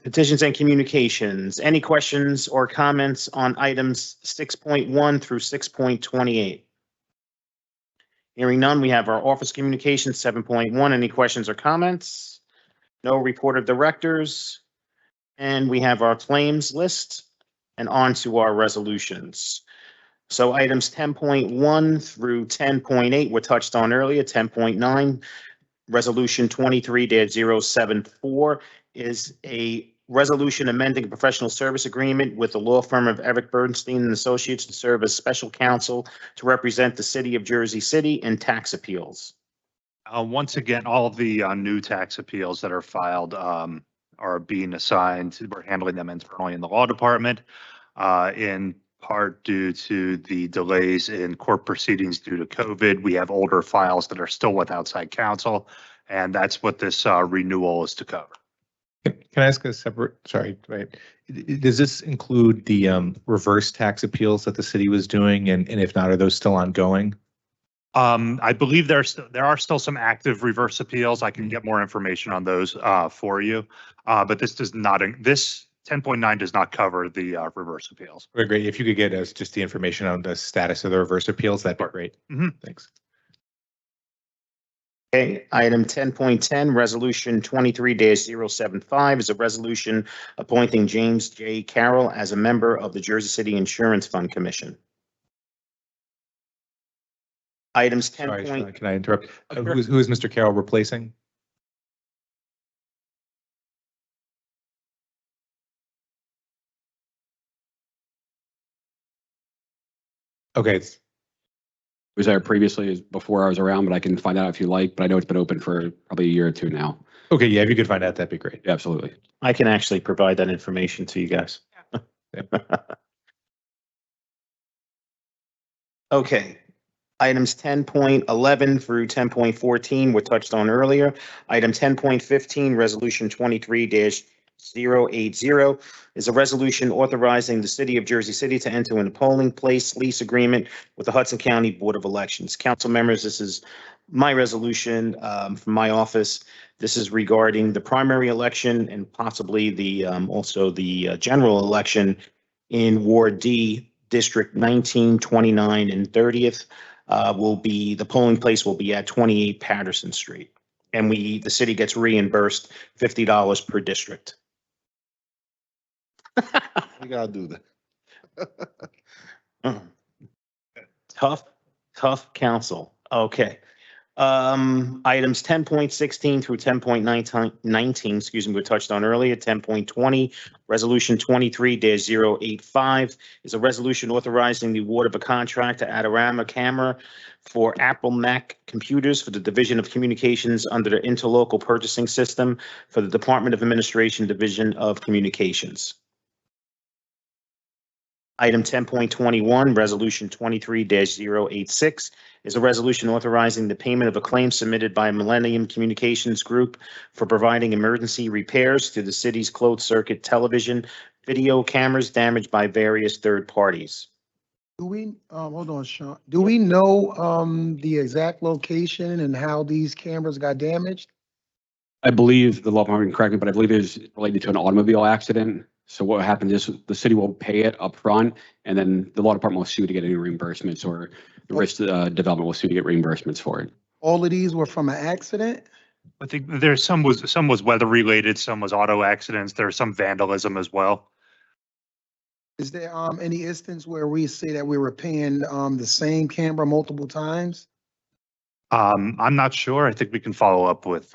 Petitions and communications. Any questions or comments on items 6.1 through 6.28? Hearing none, we have our office communications 7.1. Any questions or comments? No report of directors. And we have our claims list and on to our resolutions. So items 10.1 through 10.8 were touched on earlier. 10.9, Resolution 23-074 is a resolution amending a professional service agreement with the law firm of Eric Bernstein and Associates to serve as special counsel to represent the city of Jersey City in tax appeals. Once again, all of the new tax appeals that are filed are being assigned. We're handling them internally in the law department, in part due to the delays in court proceedings due to COVID. We have older files that are still with outside counsel, and that's what this renewal is to cover. Can I ask a separate, sorry, right? Does this include the reverse tax appeals that the city was doing? And if not, are those still ongoing? I believe there are still some active reverse appeals. I can get more information on those for you. But this does not, this 10.9 does not cover the reverse appeals. Okay, great. If you could get us just the information on the status of the reverse appeals, that'd be great. Thanks. Okay, item 10.10, Resolution 23-075 is a resolution appointing James J. Carroll as a member of the Jersey City Insurance Fund Commission. Items 10. Sorry, can I interrupt? Who is Mr. Carroll replacing? Okay. Was there previously before I was around, but I can find out if you like, but I know it's been open for probably a year or two now. Okay, yeah, if you could find out, that'd be great. Yeah, absolutely. I can actually provide that information to you guys. Okay. Items 10.11 through 10.14 were touched on earlier. Item 10.15, Resolution 23-080 is a resolution authorizing the city of Jersey City to enter into a polling place lease agreement with the Hudson County Board of Elections. Council members, this is my resolution from my office. This is regarding the primary election and possibly the also the general election in Ward D, District 19, 29, and 30th. The polling place will be at 28 Patterson Street. And the city gets reimbursed $50 per district. We gotta do that. Tough council. Okay. Items 10.16 through 10.19, excuse me, we touched on earlier. 10.20, Resolution 23-085 is a resolution authorizing the award of a contract to Adorama Camera for Apple Mac computers for the Division of Communications under the Interlocal Purchasing System for the Department of Administration Division of Communications. Item 10.21, Resolution 23-086 is a resolution authorizing the payment of a claim submitted by Millennium Communications Group for providing emergency repairs to the city's closed circuit television video cameras damaged by various third parties. Do we, hold on, Sean, do we know the exact location and how these cameras got damaged? I believe the law department, correct me, but I believe it was related to an automobile accident. So what happened is the city will pay it up front, and then the law department will sue to get any reimbursements, or the risk development will sue to get reimbursements for it. All of these were from an accident? I think there's some was weather related, some was auto accidents. There's some vandalism as well. Is there any instance where we say that we were paying the same camera multiple times? I'm not sure. I think we can follow up with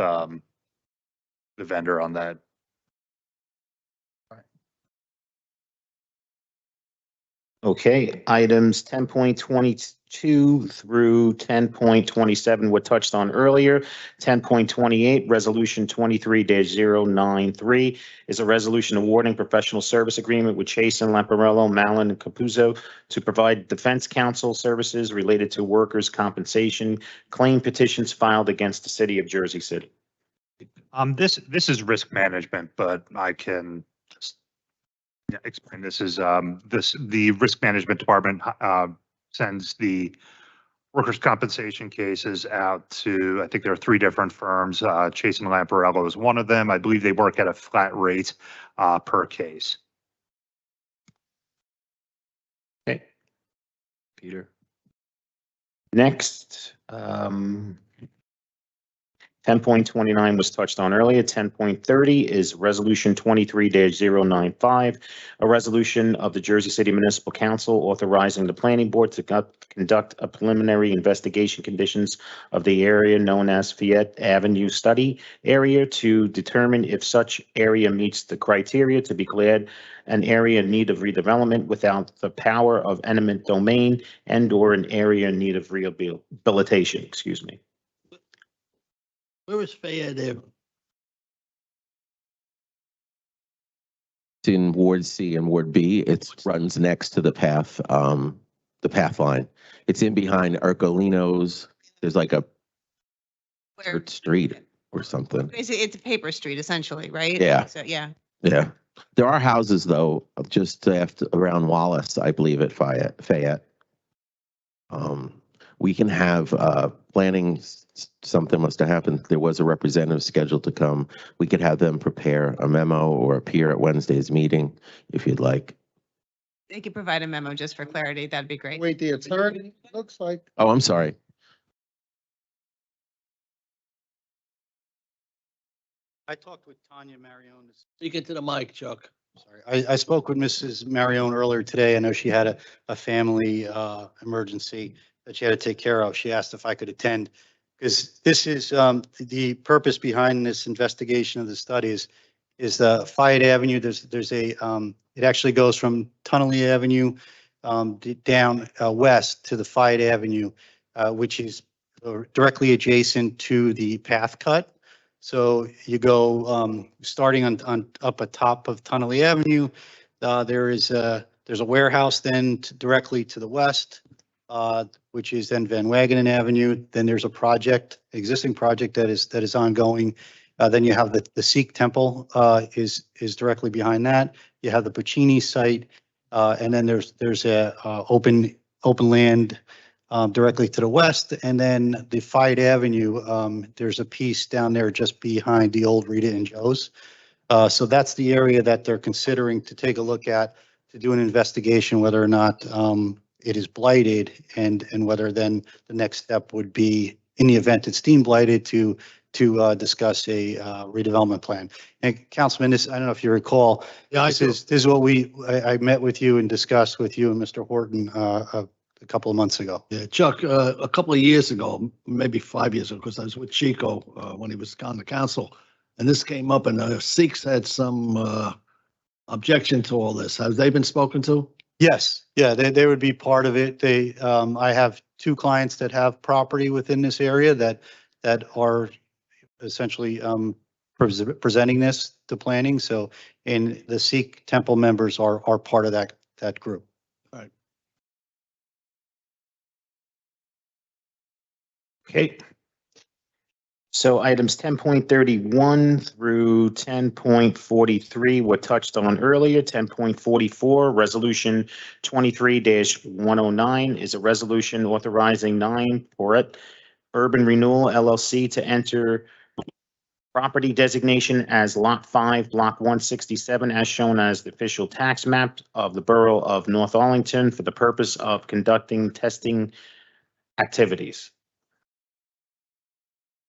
the vendor on that. Okay, items 10.22 through 10.27 were touched on earlier. 10.28, Resolution 23-093 is a resolution awarding professional service agreement with Chase and Lamparello, Mallon, and Capuzzo to provide defense counsel services related to workers' compensation claim petitions filed against the city of Jersey City. This is risk management, but I can just explain. This is the risk management department sends the workers' compensation cases out to, I think there are 3 different firms. Chase and Lamparello is one of them. I believe they work at a flat rate per case. Okay. Peter. Next, 10.29 was touched on earlier. 10.30 is Resolution 23-095, a resolution of the Jersey City Municipal Council authorizing the planning board to conduct a preliminary investigation conditions of the area known as Fayette Avenue Study Area to determine if such area meets the criteria to be declared an area in need of redevelopment without the power of eminent domain and/or an area in need of rehabilitation. Excuse me. Where is Fayette Avenue? It's in Ward C and Ward B. It runs next to the path line. It's in behind Ercolino's. There's like a third street or something. It's a paper street essentially, right? Yeah. So, yeah. Yeah. There are houses though, just after around Wallace, I believe at Fayette. We can have planning, something must have happened. There was a representative scheduled to come. We could have them prepare a memo or appear at Wednesday's meeting if you'd like. They could provide a memo just for clarity. That'd be great. Wait, the attorney, looks like. Oh, I'm sorry. I talked with Tanya Marione. Speak into the mic, Chuck. Sorry, I spoke with Mrs. Marione earlier today. I know she had a family emergency that she had to take care of. She asked if I could attend because this is the purpose behind this investigation of the studies is the Fayette Avenue. There's a it actually goes from Tunnelly Avenue down west to the Fayette Avenue, which is directly adjacent to the path cut. So you go starting on up atop of Tunnelly Avenue. There's a warehouse then directly to the west, which is then Van Wagenen Avenue. Then there's a existing project that is ongoing. Then you have the Sikh temple is directly behind that. You have the Puccini site, and then there's a open land directly to the west, and then the Fayette Avenue, there's a piece down there just behind the old Rita and Joe's. So that's the area that they're considering to take a look at, to do an investigation whether or not it is blighted, and whether then the next step would be, in the event it's deemed blighted, to discuss a redevelopment plan. And Councilman, I don't know if you recall, this is what I met with you and discussed with you and Mr. Horton a couple of months ago. Yeah, Chuck, a couple of years ago, maybe 5 years ago, because I was with Chico when he was on the council, and this came up, and the Sikhs had some objection to all this. Have they been spoken to? Yes, yeah, they would be part of it. I have 2 clients that have property within this area that are essentially presenting this to planning. So, and the Sikh temple members are part of that group. All right. Okay. So items 10.31 through 10.43 were touched on earlier. 10.44, Resolution 23-109 is a resolution authorizing 9 Porret Urban Renewal LLC to enter property designation as Lot 5, Block 167, as shown as the official tax map of the Borough of North Arlington for the purpose of conducting testing activities.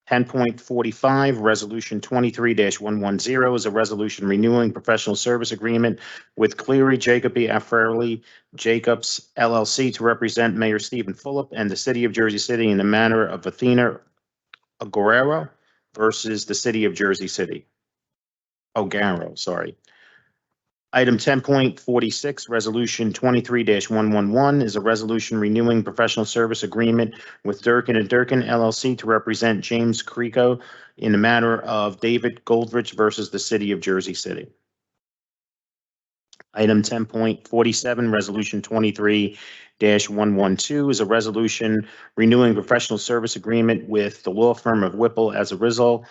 10.45, Resolution 23-110 is a resolution renewing professional service agreement with Cleary, Jacoby, Afferley, Jacobs LLC to represent Mayor Stephen Fulop and the City of Jersey City in the matter of Athena Aguilera versus the City of Jersey City. Garrow, sorry. Item 10.46, Resolution 23-111 is a resolution renewing professional service agreement with Durkin and Durkin LLC to represent James Creco in the matter of David Goldrich versus the City of Jersey City. Item 10.47, Resolution 23-112 is a resolution renewing professional service agreement with the law firm of Whipple as a result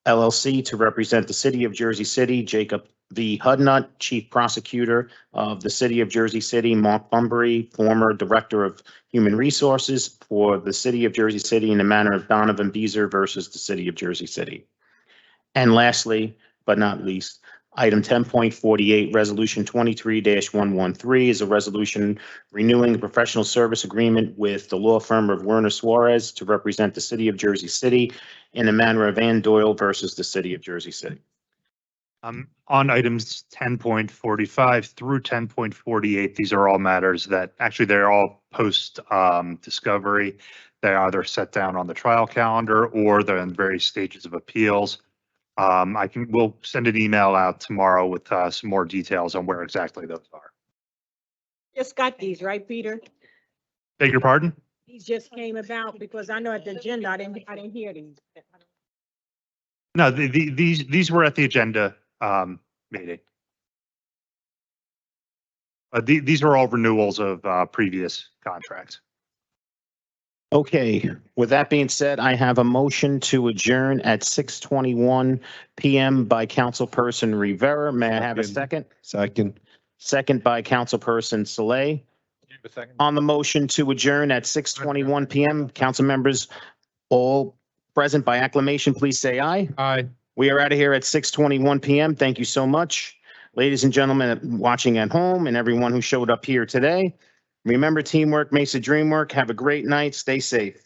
LLC to represent the City of Jersey City, Jacob V. Hudnut, Chief Prosecutor of the City of Jersey City, Mark Bunbury, former Director of Human Resources for the City of Jersey City in the matter of Donovan Beezer versus the City of Jersey City. And lastly, but not least, item 10.48, Resolution 23-113 is a resolution renewing the professional service agreement with the law firm of Werner Suarez to represent the City of Jersey City in the matter of Ann Doyle versus the City of Jersey City. On items 10.45 through 10.48, these are all matters that actually they're all post discovery. They're either set down on the trial calendar or they're in various stages of appeals. We'll send an email out tomorrow with some more details on where exactly those are. Just got these, right, Peter? Beg your pardon? These just came about because I know at the agenda, I didn't hear these. No, these were at the agenda meeting. These are all renewals of previous contracts. Okay, with that being said, I have a motion to adjourn at 6:21 PM by Councilperson Rivera. May I have a second? Second. Second by Councilperson Saleh. On the motion to adjourn at 6:21 PM, council members all present by acclamation, please say aye. Aye. We are out of here at 6:21 PM. Thank you so much. Ladies and gentlemen watching at home and everyone who showed up here today, remember, teamwork makes the dream work. Have a great night. Stay safe.